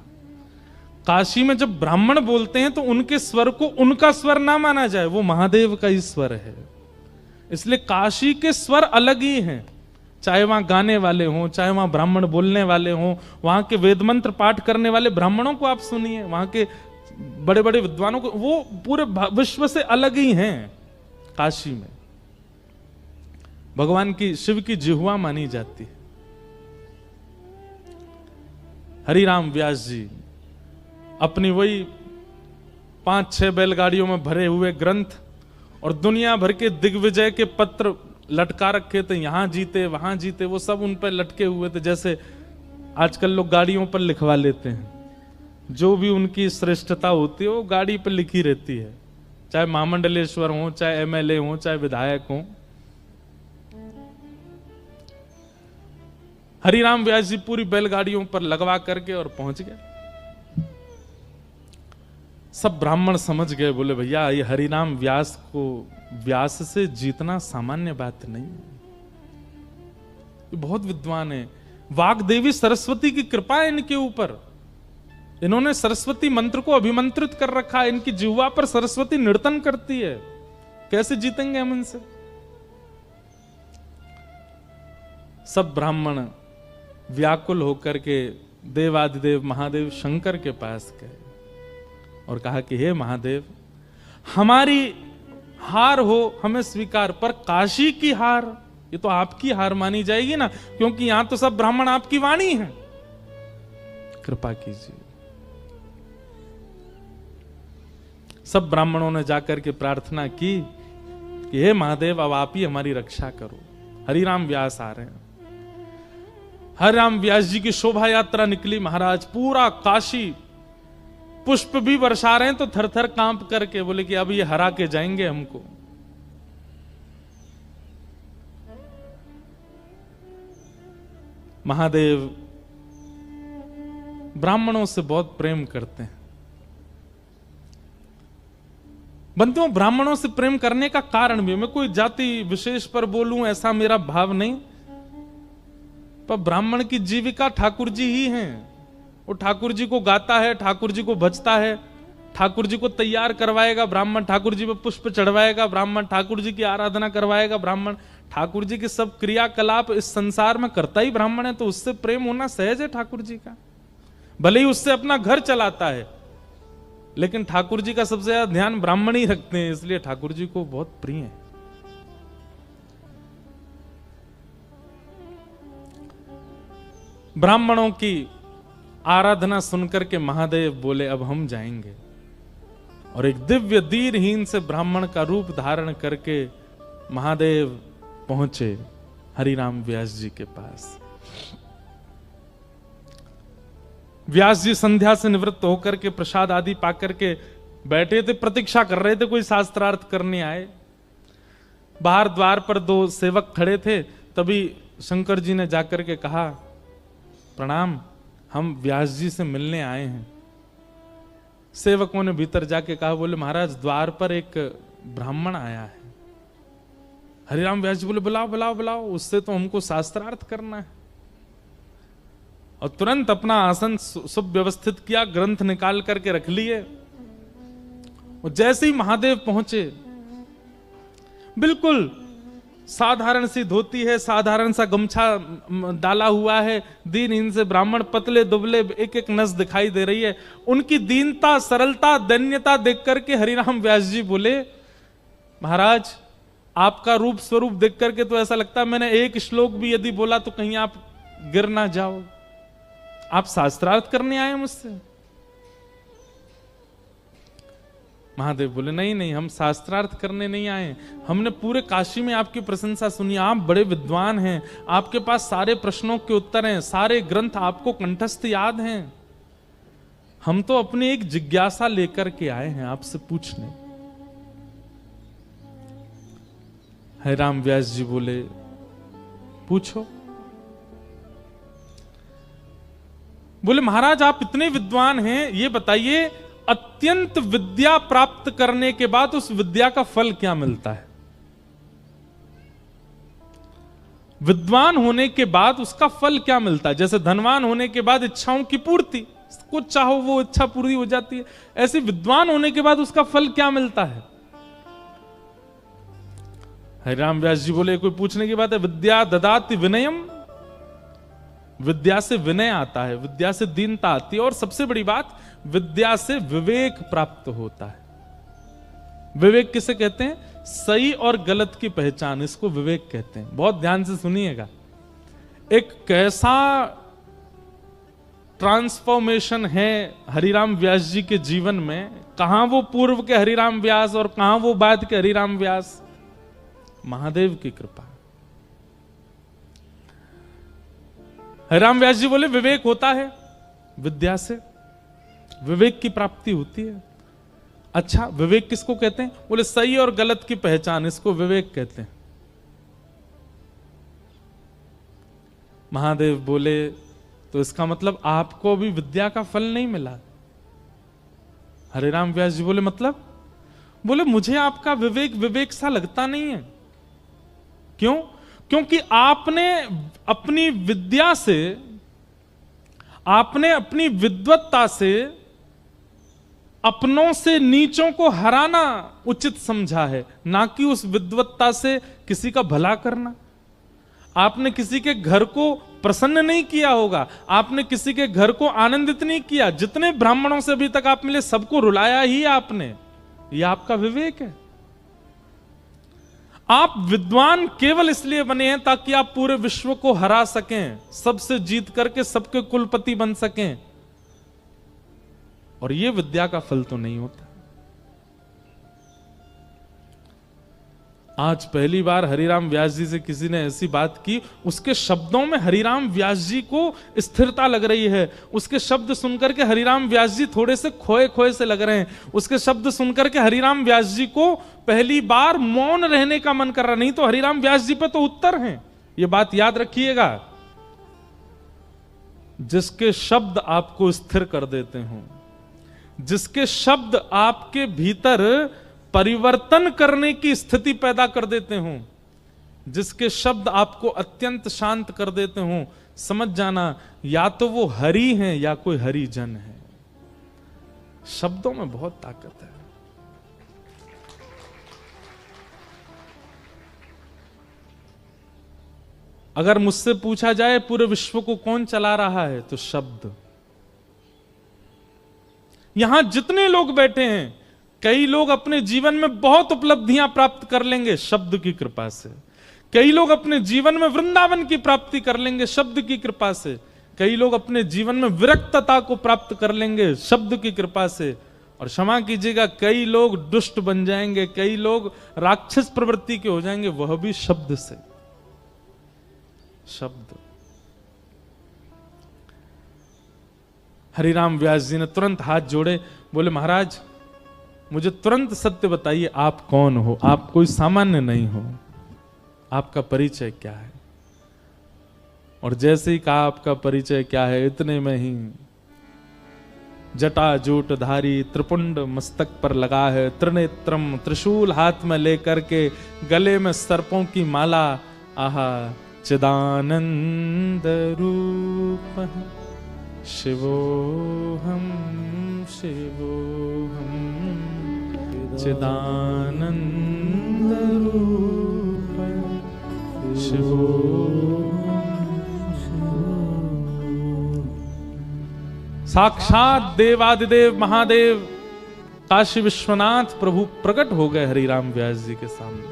काशी में जब ब्राह्मण बोलते हैं तो उनके स्वर को उनका स्वर ना माना जाए, वो महादेव का ही स्वर है। इसलिए काशी के स्वर अलग ही हैं। चाहे वहां गाने वाले हों, चाहे वहां ब्राह्मण बोलने वाले हों, वहां के वेद मंत्र पाठ करने वाले ब्राह्मणों को आप सुनिए, वहां के बड़े बड़े विद्वानों को, वो पूरे विश्व से अलग ही हैं। काशी में भगवान की, शिव की जिह्वा मानी जाती है। हरिराम व्यास जी अपनी वही 5-6 बैलगाड़ियों में भरे हुए ग्रंथ और दुनिया भर के दिग्विजय के पत्र लटका रखे थे, यहां जीते वहां जीते, वो सब उन पर लटके हुए थे। जैसे आजकल लोग गाड़ियों पर लिखवा लेते हैं, जो भी उनकी श्रेष्ठता होती है वो गाड़ी पर लिखी रहती है, चाहे महामंडलेश्वर हो, चाहे एमएलए हो, चाहे विधायक हो। हरिराम व्यास जी पूरी बैलगाड़ियों पर लगवा करके और पहुंच गए। सब ब्राह्मण समझ गए, बोले, भैया ये हरिराम व्यास को, व्यास से जीतना सामान्य बात नहीं है, ये बहुत विद्वान है। वाग्देवी सरस्वती की कृपा है इनके ऊपर, इन्होंने सरस्वती मंत्र को अभिमंत्रित कर रखा है, इनकी जिह्वा पर सरस्वती नर्तन करती है, कैसे जीतेंगे हम इनसे? सब ब्राह्मण व्याकुल होकर के देवाधिदेव महादेव शंकर के पास गए और कहा कि हे महादेव, हमारी हार हो हमें स्वीकार, पर काशी की हार, ये तो आपकी हार मानी जाएगी ना, क्योंकि यहां तो सब ब्राह्मण आपकी वाणी है, कृपा कीजिए। सब ब्राह्मणों ने जाकर के प्रार्थना की कि हे महादेव, अब आप ही हमारी रक्षा करो। हरिराम व्यास आ रहे हैं। हरिराम व्यास जी की शोभा यात्रा निकली महाराज, पूरा काशी पुष्प भी बरसा रहे हैं, तो थर थर कांप करके बोले कि अब ये हरा के जाएंगे हमको। महादेव ब्राह्मणों से बहुत प्रेम करते हैं। बंधुओं, ब्राह्मणों से प्रेम करने का कारण भी, मैं कोई जाति विशेष पर बोलूं ऐसा मेरा भाव नहीं, पर ब्राह्मण की जीविका ठाकुर जी ही हैं। वो ठाकुर जी को गाता है, ठाकुर जी को भजता है, ठाकुर जी को तैयार करवाएगा ब्राह्मण, ठाकुर जी पे पुष्प चढ़वाएगा ब्राह्मण, ठाकुर जी की आराधना करवाएगा ब्राह्मण, ठाकुर जी के सब क्रियाकलाप इस संसार में करता ही ब्राह्मण है। तो उससे प्रेम होना सहज है ठाकुर जी का, भले ही उससे अपना घर चलाता है, लेकिन ठाकुर जी का सबसे ज्यादा ध्यान ब्राह्मण ही रखते हैं, इसलिए ठाकुर जी को बहुत प्रिय है। ब्राह्मणों की आराधना सुनकर के महादेव बोले अब हम जाएंगे, और एक दिव्य दीनहीन से ब्राह्मण का रूप धारण करके महादेव पहुंचे हरिराम व्यास जी के पास। व्यास जी संध्या से निवृत्त होकर के प्रसाद आदि पाकर के बैठे थे, प्रतीक्षा कर रहे थे, कोई शास्त्रार्थ करने आए। बाहर द्वार पर दो सेवक खड़े थे, तभी शंकर जी ने जाकर के कहा प्रणाम, हम व्यास जी से मिलने आए हैं। सेवकों ने भीतर जाके कहा, बोले महाराज द्वार पर एक ब्राह्मण आया है। हरिराम व्यास जी बोले बुलाओ बुलाओ बुलाओ, उससे तो हमको शास्त्रार्थ करना है। और तुरंत अपना आसन सुव्यवस्थित किया, ग्रंथ निकाल करके रख लिए। और जैसे ही महादेव पहुंचे, बिल्कुल साधारण सी धोती है, साधारण सा गमछा डाला हुआ है, दीनहीन से ब्राह्मण, पतले दुबले, एक एक नस दिखाई दे रही है। उनकी दीनता, सरलता, दैन्यता देख करके हरिराम व्यास जी बोले महाराज आपका रूप स्वरूप देख करके तो ऐसा लगता है मैंने एक श्लोक भी यदि बोला तो कहीं आप गिर ना जाओ। आप शास्त्रार्थ करने आए मुझसे? महादेव बोले नहीं नहीं, हम शास्त्रार्थ करने नहीं आए, हमने पूरे काशी में आपकी प्रशंसा सुनी, आप बड़े विद्वान हैं, आपके पास सारे प्रश्नों के उत्तर हैं, सारे ग्रंथ आपको कंठस्थ याद हैं। हम तो अपनी एक जिज्ञासा लेकर के आए हैं आपसे पूछने। हरिराम व्यास जी बोले पूछो। बोले महाराज आप इतने विद्वान हैं, ये बताइए अत्यंत विद्या प्राप्त करने के बाद उस विद्या का फल क्या मिलता है? विद्वान होने के बाद उसका फल क्या मिलता है? जैसे धनवान होने के बाद इच्छाओं की पूर्ति, कुछ चाहो वो इच्छा पूरी हो जाती है, ऐसे विद्वान होने के बाद उसका फल क्या मिलता है? हरिराम व्यास जी बोले कोई पूछने की बात है? विद्या ददाति विनयम, विद्या से विनय आता है, विद्या से दीनता आती है, और सबसे बड़ी बात विद्या से विवेक प्राप्त होता है। विवेक किसे कहते हैं? सही और गलत की पहचान, इसको विवेक कहते हैं। बहुत ध्यान से सुनिएगा, एक कैसा ट्रांसफॉर्मेशन है हरिराम व्यास जी के जीवन में। कहां वो पूर्व के हरिराम व्यास और कहां वो बाद के हरिराम व्यास? महादेव की कृपा। हरिराम व्यास जी बोले विवेक होता है, विद्या से विवेक की प्राप्ति होती है। अच्छा, विवेक किसको कहते हैं? बोले सही और गलत की पहचान, इसको विवेक कहते हैं। महादेव बोले तो इसका मतलब आपको भी विद्या का फल नहीं मिला? हरिराम व्यास जी बोले मतलब? बोले मुझे आपका विवेक विवेक सा लगता नहीं है। क्यों? क्योंकि आपने अपनी विद्या से, आपने अपनी विद्वत्ता से अपनों से नीचों को हराना उचित समझा है, ना कि उस विद्वत्ता से किसी का भला करना। आपने किसी के घर को प्रसन्न नहीं किया होगा, आपने किसी के घर को आनंदित नहीं किया। जितने ब्राह्मणों से अभी तक आप मिले सबको रुलाया ही आपने, यह आपका विवेक है। आप विद्वान केवल इसलिए बने हैं ताकि आप पूरे विश्व को हरा सकें, सबसे जीत करके सबके कुलपति बन सकें, और यह विद्या का फल तो नहीं होता। आज पहली बार हरिराम व्यास जी से किसी ने ऐसी बात की, उसके शब्दों में हरिराम व्यास जी को स्थिरता लग रही है। उसके शब्द सुनकर के हरिराम व्यास जी थोड़े से खोए खोए से लग रहे हैं। उसके शब्द सुनकर के हरिराम व्यास जी को पहली बार मौन रहने का मन कर रहा। नहीं तो हरिराम व्यास जी पे तो उत्तर हैं, ये बात याद रखिएगा। जिसके शब्द आपको स्थिर कर देते हो, जिसके शब्द आपके भीतर परिवर्तन करने की स्थिति पैदा कर देते हो, जिसके शब्द आपको अत्यंत शांत कर देते हो, समझ जाना या तो वो हरि हैं या कोई हरिजन है। शब्दों में बहुत ताकत है। अगर मुझसे पूछा जाए पूरे विश्व को कौन चला रहा है, तो शब्द। यहां जितने लोग बैठे हैं, कई लोग अपने जीवन में बहुत उपलब्धियां प्राप्त कर लेंगे शब्द की कृपा से। कई लोग अपने जीवन में वृंदावन की प्राप्ति कर लेंगे शब्द की कृपा से। कई लोग अपने जीवन में विरक्तता को प्राप्त कर लेंगे शब्द की कृपा से। और क्षमा कीजिएगा, कई लोग दुष्ट बन जाएंगे, कई लोग राक्षस प्रवृत्ति के हो जाएंगे, वह भी शब्द से। शब्द। हरिराम व्यास जी ने तुरंत हाथ जोड़े, बोले महाराज मुझे तुरंत सत्य बताइए, आप कौन हो? आप कोई सामान्य नहीं हो, आपका परिचय क्या है? और जैसे ही कहा आपका परिचय क्या है, इतने में ही जटा जूट धारी, त्रिपुंड मस्तक पर लगा है, त्रिनेत्रम त्रिशूल हाथ में लेकर के, गले में सर्पों की माला, आहा चिदानंद रूप शिवोहम शिवोहम चिदानंद रूप साक्षात देवादिदेव महादेव काशी विश्वनाथ प्रभु प्रकट हो गए हरिराम व्यास जी के सामने।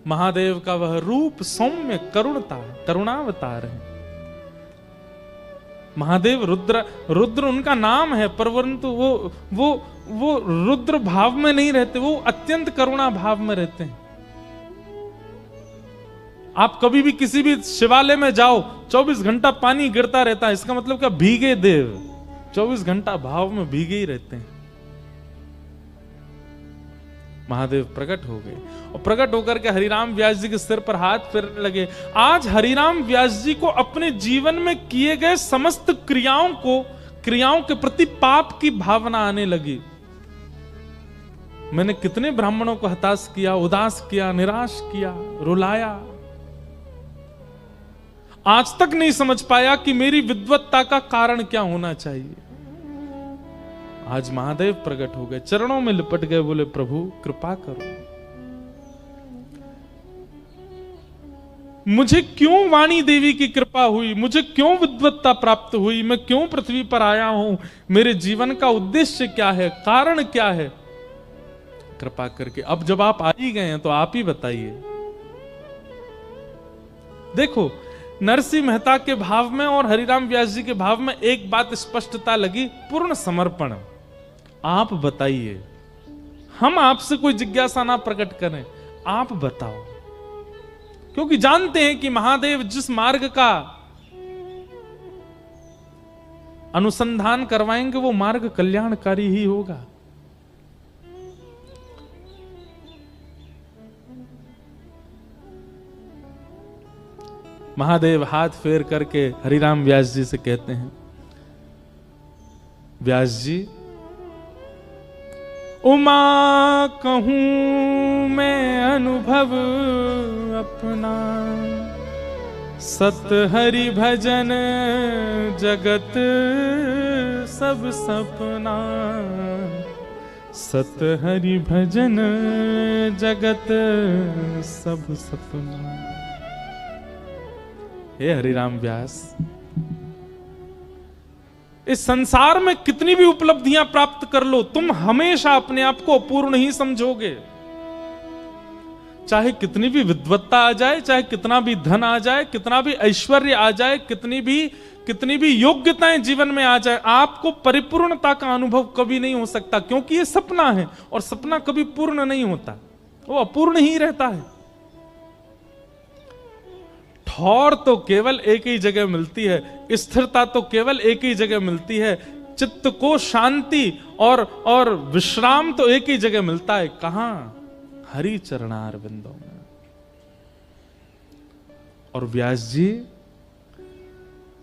महादेव का वह रूप सौम्य करुणता, करुणावतार है। महादेव रुद्र उनका नाम है, परंतु वो रुद्र भाव में नहीं रहते, वो अत्यंत करुणा भाव में रहते हैं। आप कभी भी किसी भी शिवालय में जाओ, 24 घंटा पानी गिरता रहता है, इसका मतलब क्या? भीगे देव 24 घंटा भाव में भीगे ही रहते हैं। महादेव प्रकट हो गए और प्रकट होकर के हरिराम व्यास जी के सिर पर हाथ फेरने लगे। आज हरिराम व्यास जी को अपने जीवन में किए गए समस्त क्रियाओं के प्रति पाप की भावना आने लगी। मैंने कितने ब्राह्मणों को हताश किया, उदास किया, निराश किया, रुलाया। आज तक नहीं समझ पाया कि मेरी विद्वत्ता का कारण क्या होना चाहिए। आज महादेव प्रकट हो गए, चरणों में लिपट गए, बोले प्रभु कृपा करो। मुझे क्यों वाणी देवी की कृपा हुई? मुझे क्यों विद्वत्ता प्राप्त हुई? मैं क्यों पृथ्वी पर आया हूं? मेरे जीवन का उद्देश्य क्या है? कारण क्या है? कृपा करके अब जब आप आ ही गए हैं तो आप ही बताइए। देखो, नरसिंह मेहता के भाव में और हरिराम व्यास जी के भाव में एक बात स्पष्टता लगी, पूर्ण समर्पण। आप बताइए, हम आपसे कोई जिज्ञासा ना प्रकट करें, आप बताओ। क्योंकि जानते हैं कि महादेव जिस मार्ग का अनुसंधान करवाएंगे वो मार्ग कल्याणकारी ही होगा। महादेव हाथ फेर करके हरिराम व्यास जी से कहते हैं, व्यास जी, उमा कहूं मैं अनुभव अपना, सत हरि भजन जगत सब सपना, सत हरि भजन जगत सब सपना। हे हरिराम व्यास, इस संसार में कितनी भी उपलब्धियां प्राप्त कर लो, तुम हमेशा अपने आप को अपूर्ण ही समझोगे। चाहे कितनी भी विद्वत्ता आ जाए, चाहे कितना भी धन आ जाए, कितना भी ऐश्वर्य आ जाए, कितनी भी योग्यताएं जीवन में आ जाए, आपको परिपूर्णता का अनुभव कभी नहीं हो सकता, क्योंकि ये सपना है और सपना कभी पूर्ण नहीं होता, वो अपूर्ण ही रहता है। ठौर तो केवल एक ही जगह मिलती है, स्थिरता तो केवल एक ही जगह मिलती है, चित्त को शांति और विश्राम तो एक ही जगह मिलता है। कहां? हरि चरणारविंदों में। और व्यास जी,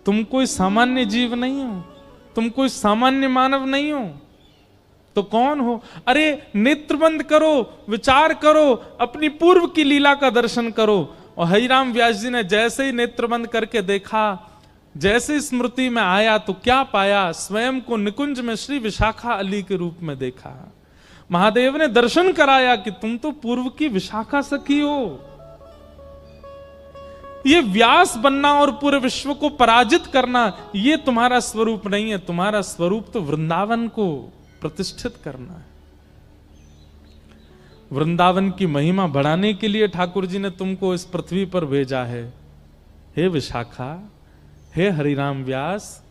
तुम कोई सामान्य जीव नहीं हो, तुम कोई सामान्य मानव नहीं हो, तो कौन हो? अरे नेत्र बंद करो, विचार करो, अपनी पूर्व की लीला का दर्शन करो। और हरिराम व्यास जी ने जैसे ही नेत्र बंद करके देखा, जैसे स्मृति में आया, तो क्या पाया? स्वयं को निकुंज में श्री विशाखा अली के रूप में देखा। महादेव ने दर्शन कराया कि तुम तो पूर्व की विशाखा सखी हो। ये व्यास बनना और पूरे विश्व को पराजित करना, ये तुम्हारा स्वरूप नहीं है। तुम्हारा स्वरूप तो वृंदावन को प्रतिष्ठित करना है। वृंदावन की महिमा बढ़ाने के लिए ठाकुर जी ने तुमको इस पृथ्वी पर भेजा है। हे विशाखा, हे हरिराम व्यास,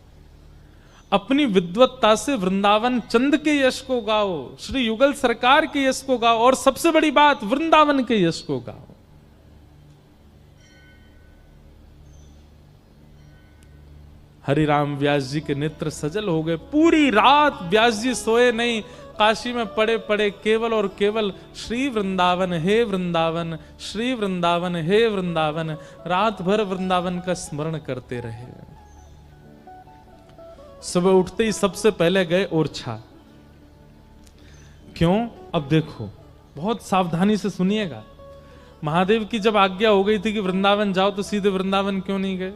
अपनी विद्वत्ता से वृंदावन चंद के यश को गाओ, श्री युगल सरकार के यश को गाओ, और सबसे बड़ी बात, वृंदावन के यश को गाओ। हरिराम व्यास जी के नेत्र सजल हो गए। पूरी रात व्यास जी सोए नहीं, काशी में पड़े पड़े केवल और केवल श्री वृंदावन हे वृंदावन, श्री वृंदावन हे वृंदावन, रात भर वृंदावन का स्मरण करते रहे। सुबह उठते ही सबसे पहले गए ओरछा। क्यों? अब देखो, बहुत सावधानी से सुनिएगा। महादेव की जब आज्ञा हो गई थी कि वृंदावन जाओ, तो सीधे वृंदावन क्यों नहीं गए?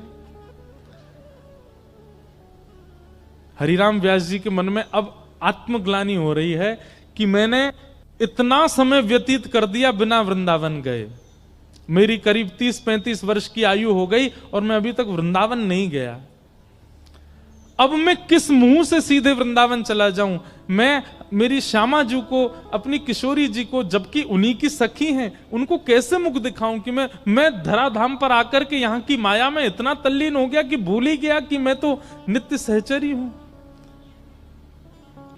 हरिराम व्यास जी के मन में अब आत्मग्लानि हो रही है कि मैंने इतना समय व्यतीत कर दिया बिना वृंदावन गए। मेरी करीब 30-35 वर्ष की आयु हो गई और मैं अभी तक वृंदावन नहीं गया। अब मैं किस मुंह से सीधे वृंदावन चला जाऊं? मैं मेरी श्यामा जी को, अपनी किशोरी जी को, जबकि उन्हीं की सखी हैं, उनको कैसे मुख दिखाऊं कि मैं धराधाम पर आकर के यहाँ की माया में इतना तल्लीन हो गया कि भूल ही गया कि मैं तो नित्य सहचरी हूं।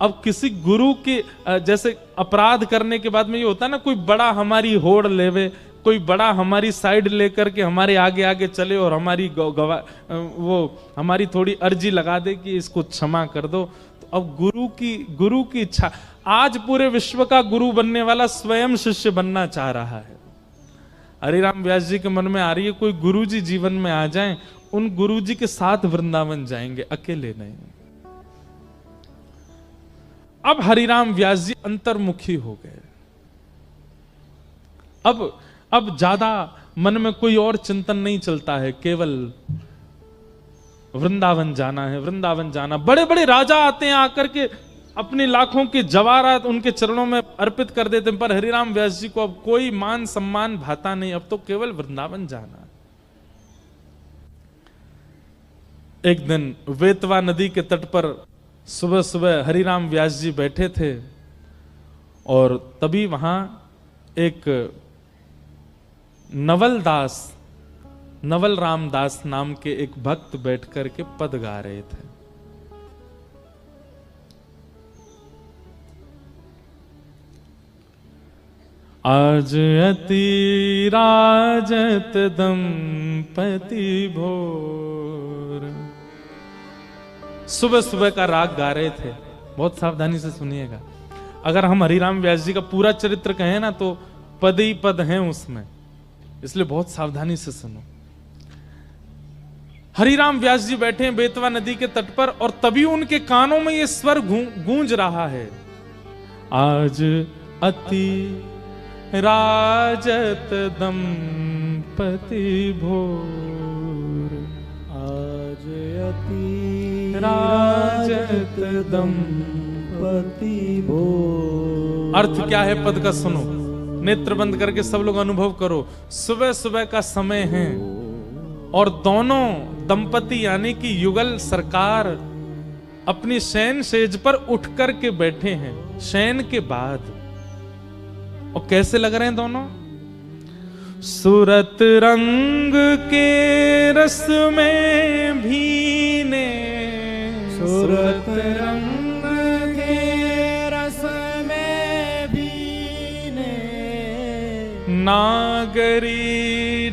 अब किसी गुरु के जैसे अपराध करने के बाद में ये होता है ना, कोई बड़ा हमारी होड़ लेवे, कोई बड़ा हमारी साइड लेकर के हमारे आगे आगे चले और हमारी वो हमारी थोड़ी अर्जी लगा दे कि इसको क्षमा कर दो। तो अब गुरु की इच्छा, आज पूरे विश्व का गुरु बनने वाला स्वयं शिष्य बनना चाह रहा है। हरिराम व्यास जी के मन में आ रही है, कोई गुरु जी जीवन में आ जाएं, उन गुरु जी के साथ वृंदावन जाएंगे, अकेले नहीं। अब हरिराम व्यास जी अंतर्मुखी हो गए। अब ज्यादा मन में कोई और चिंतन नहीं चलता है, केवल वृंदावन जाना है, वृंदावन जाना। बड़े बड़े राजा आते हैं, आकर के अपनी लाखों के जवाहरात उनके चरणों में अर्पित कर देते हैं, पर हरिराम व्यास जी को अब कोई मान सम्मान भाता नहीं, अब तो केवल वृंदावन जाना। एक दिन वेतवा नदी के तट पर सुबह सुबह हरिराम व्यास जी बैठे थे और तभी वहां एक नवल रामदास नाम के एक भक्त बैठ करके पद गा रहे थे। आज अति राजत दंपति भोर। सुबह सुबह का राग गा रहे थे। बहुत सावधानी से सुनिएगा। अगर हम हरिराम व्यास जी का पूरा चरित्र कहें ना, तो पद ही पद हैं उसमें, इसलिए बहुत सावधानी से सुनो। हरिराम व्यास जी बैठे हैं बेतवा नदी के तट पर और तभी उनके कानों में ये स्वर गूंज रहा है, आज अति राजत दंपति भोर, आज अति राजत दंपति भोर। अर्थ क्या है पद का सुनो, नेत्र बंद करके सब लोग अनुभव करो। सुबह सुबह का समय है और दोनों दंपति यानी कि युगल सरकार अपनी शयन सेज पर उठ करके बैठे हैं शयन के बाद। और कैसे लग रहे हैं दोनों? सूरत रंग के रस में भीने, सूरत रंग के रस में भीने, नागरी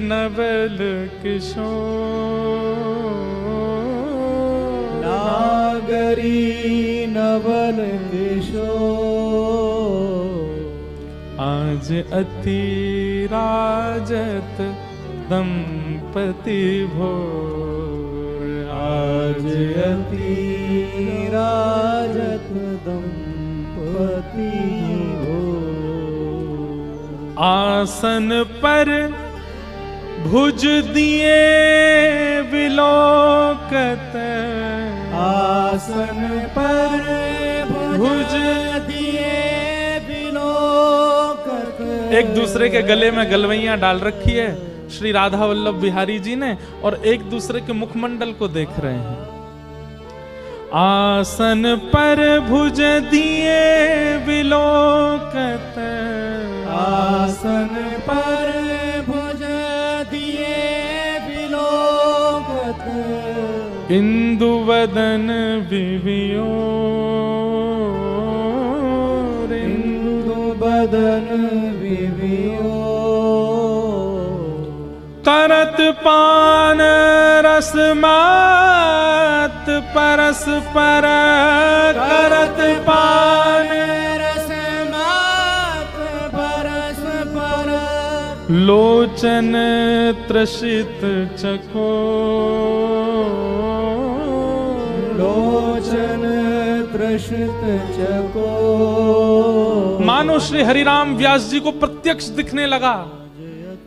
नवल किशोर, नागरी नवल किशोर, आज अति राजत दंपति भोर, आज अति राजत दंपति भोर। आसन पर भुज दिए विलोकत, आसन पर भुज दिए विलोकत। एक दूसरे के गले में गलवैयां डाल रखी है श्री राधा वल्लभ बिहारी जी ने, और एक दूसरे के मुखमंडल को देख रहे हैं। आसन पर भुज दिए विलोकत, आसन पर भुज दिए विलोकत, इंदु वदन विवियोर, इंदु बदन विवियो, करत पान रस मात परस्पर, करत पान रस मात परस्पर, लोचन त्रसित चकोर, लोचन त्रसित चको। मानो श्री हरिराम व्यास जी को प्रत्यक्ष दिखने लगा।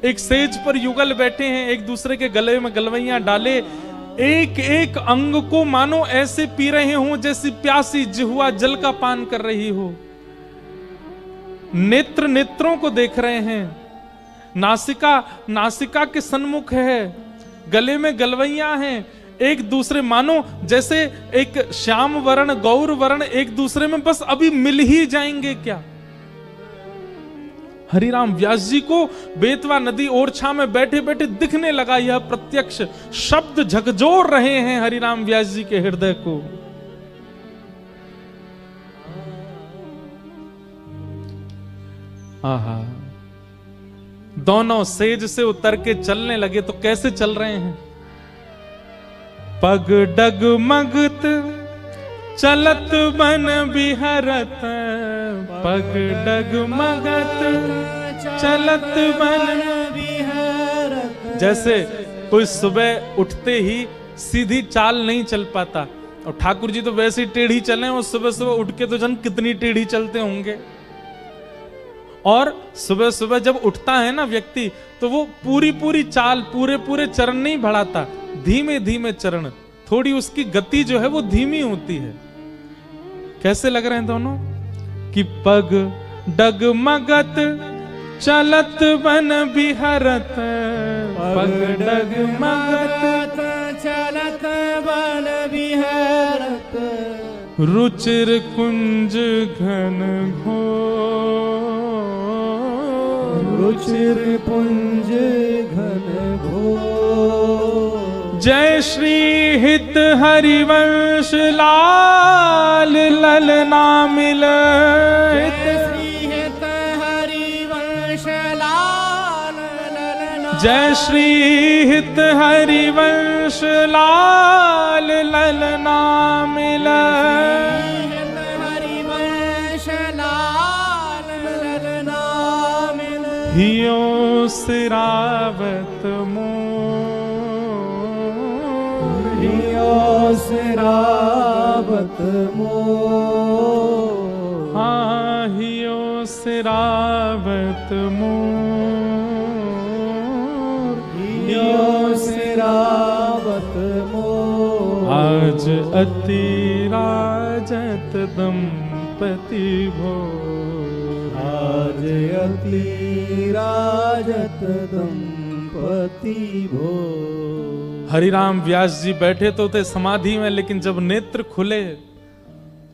एक सेज पर युगल बैठे हैं, एक दूसरे के गले में गलवैयां डाले, एक एक अंग को मानो ऐसे पी रहे हों जैसी प्यासी जिह्वा जल का पान कर रही हो। नेत्र नेत्रों को देख रहे हैं, नासिका नासिका के सन्मुख है, गले में गलवैयां हैं, एक दूसरे मानो जैसे एक श्याम वर्ण गौर वर्ण एक दूसरे में बस अभी मिल ही जाएंगे क्या। हरिराम व्यास जी को बेतवा नदी ओरछा में बैठे बैठे दिखने लगा यह प्रत्यक्ष शब्द झकझोर रहे हैं हरिराम व्यास जी के हृदय को। आहा, दोनों सेज से उतर के चलने लगे तो कैसे चल रहे हैं। पग डगमगत चलत बन बिहरत, पग डगमगत चलत बन बिहरत। जैसे कोई सुबह उठते ही सीधी चाल नहीं चल पाता, और ठाकुर जी तो वैसे ही टेढ़ी चले, और सुबह सुबह उठ के तो जन कितनी टेढ़ी चलते होंगे। और सुबह सुबह जब उठता है ना व्यक्ति, तो वो पूरी पूरी चाल पूरे पूरे चरण नहीं बढ़ाता, धीमे धीमे चरण, थोड़ी उसकी गति जो है वो धीमी होती है। कैसे लग रहे हैं दोनों कि पग डगमगत चलत बन बिहरत, पग डगमगत चलत बन बिहरत, रुचिर कुंज घन घोर, रुचिर पुंज घन घोर। जय श्री हित हरिवंश लाल ललना मिल, जय श्री हित हरिवंश लाल ललना मिल, हरिवंश लाल ललना मिल। हियो सिरावत मोर, हियो सिरावत मोर, हाँ हियो सिरावत मोर, हियो सिरावत मोर। आज अति राजत दंपति भोर, आज अति राजत दंपति भोर। हरिराम व्यास जी बैठे तो थे समाधि में, लेकिन जब नेत्र खुले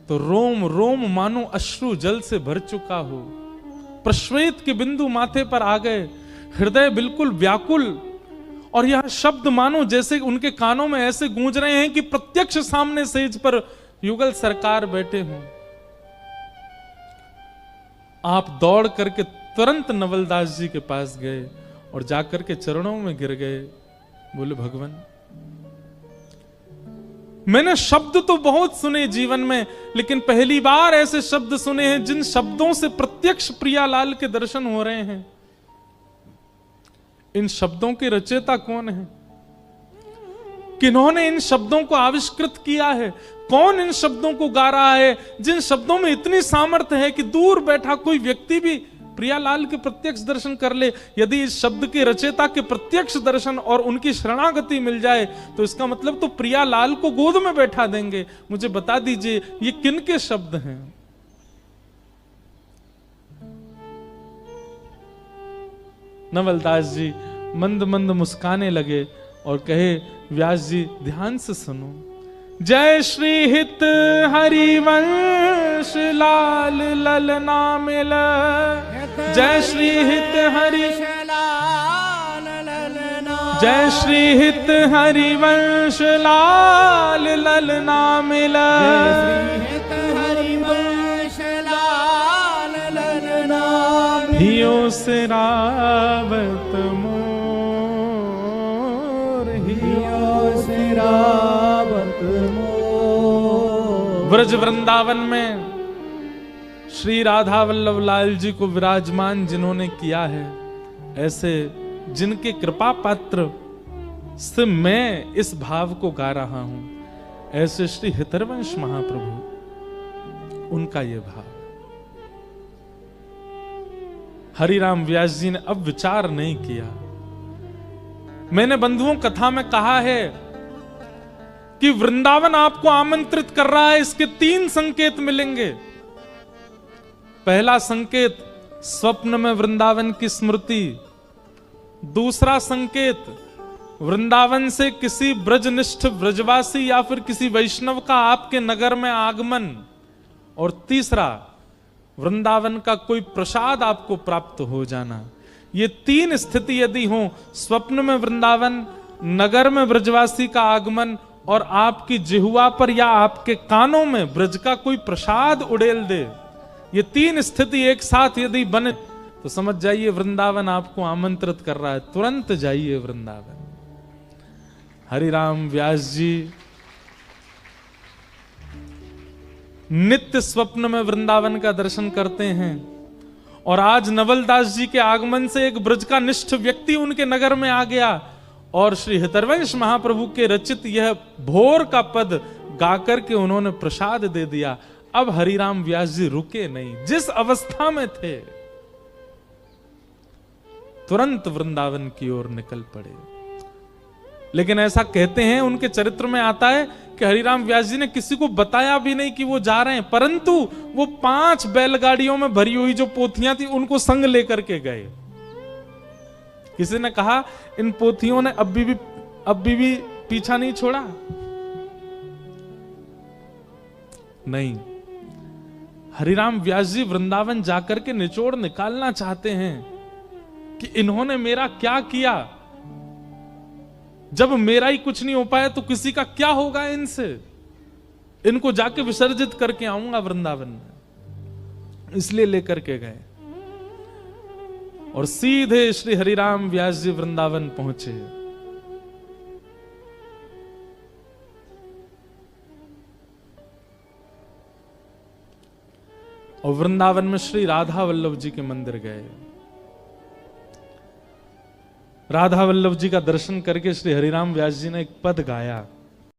तो रोम रोम मानो अश्रु जल से भर चुका हो। प्रश्वेत के बिंदु माथे पर आ गए। हृदय बिल्कुल व्याकुल, और यह शब्द मानो जैसे उनके कानों में ऐसे गूंज रहे हैं कि प्रत्यक्ष सामने सेज पर युगल सरकार बैठे हों। आप दौड़ करके तुरंत नवलदास जी के पास गए और जाकर के चरणों में गिर गए। बोले भगवान, मैंने शब्द तो बहुत सुने जीवन में, लेकिन पहली बार ऐसे शब्द सुने हैं जिन शब्दों से प्रत्यक्ष प्रियालाल के दर्शन हो रहे हैं। इन शब्दों के रचयिता कौन है? किन्होंने इन शब्दों को आविष्कृत किया है? कौन इन शब्दों को गा रहा है, जिन शब्दों में इतनी सामर्थ्य है कि दूर बैठा कोई व्यक्ति भी प्रियालाल के प्रत्यक्ष दर्शन कर ले? यदि इस शब्द के रचयिता के प्रत्यक्ष दर्शन और उनकी शरणागति मिल जाए तो इसका मतलब तो प्रियालाल को गोद में बैठा देंगे। मुझे बता दीजिए ये किन के शब्द हैं? नवलदास जी मंद मंद मुस्काने लगे और कहे, व्यास जी ध्यान से सुनो। जय श्री हित हरिवंश लाल ललना मिल, जय श्री हित हरि, जय श्री हित हरिवंश लाल ललना मिल, हियो से रावत मोर, हियो से रावत मोर। ब्रज वृंदावन में श्री राधा वल्लभ लाल जी को विराजमान जिन्होंने किया है, ऐसे जिनके कृपा पात्र से मैं इस भाव को गा रहा हूं, ऐसे श्री हितरवंश महाप्रभु, उनका यह भाव। हरिराम व्यास जी ने अब विचार नहीं किया। मैंने बंधुओं कथा में कहा है कि वृंदावन आपको आमंत्रित कर रहा है, इसके 3 संकेत मिलेंगे। पहला संकेत, स्वप्न में वृंदावन की स्मृति। दूसरा संकेत, वृंदावन से किसी ब्रजनिष्ठ ब्रजवासी या फिर किसी वैष्णव का आपके नगर में आगमन। और तीसरा, वृंदावन का कोई प्रसाद आपको प्राप्त हो जाना। ये 3 स्थिति यदि हो, स्वप्न में वृंदावन, नगर में ब्रजवासी का आगमन और आपकी जिह्वा पर या आपके कानों में ब्रज का कोई प्रसाद उड़ेल दे, ये 3 स्थिति एक साथ यदि बने तो समझ जाइए वृंदावन आपको आमंत्रित कर रहा है। तुरंत जाइए वृंदावन। हरिराम व्यास जी नित्य स्वप्न में वृंदावन का दर्शन करते हैं, और आज नवलदास जी के आगमन से एक ब्रज का निष्ठ व्यक्ति उनके नगर में आ गया और श्री हितरवंश महाप्रभु के रचित यह भोर का पद गाकर के उन्होंने प्रसाद दे दिया। अब हरिराम व्यास जी रुके नहीं, जिस अवस्था में थे तुरंत वृंदावन की ओर निकल पड़े। लेकिन ऐसा कहते हैं, उनके चरित्र में आता है कि हरिराम व्यास जी ने किसी को बताया भी नहीं कि वो जा रहे हैं, परंतु वो 5 बैलगाड़ियों में भरी हुई जो पोथियां थी उनको संग लेकर के गए। किसी ने कहा इन पोथियों ने अब भी पीछा नहीं छोड़ा। नहीं, हरिराम व्यास जी वृंदावन जाकर के निचोड़ निकालना चाहते हैं कि इन्होंने मेरा क्या किया। जब मेरा ही कुछ नहीं हो पाया तो किसी का क्या होगा इनसे। इनको जाके विसर्जित करके आऊंगा वृंदावन में, इसलिए लेकर के गए और सीधे श्री हरिराम व्यास जी वृंदावन पहुंचे। और वृंदावन में श्री राधा वल्लभ जी के मंदिर गए। राधा वल्लभ जी का दर्शन करके श्री हरिराम व्यास जी ने एक पद गाया।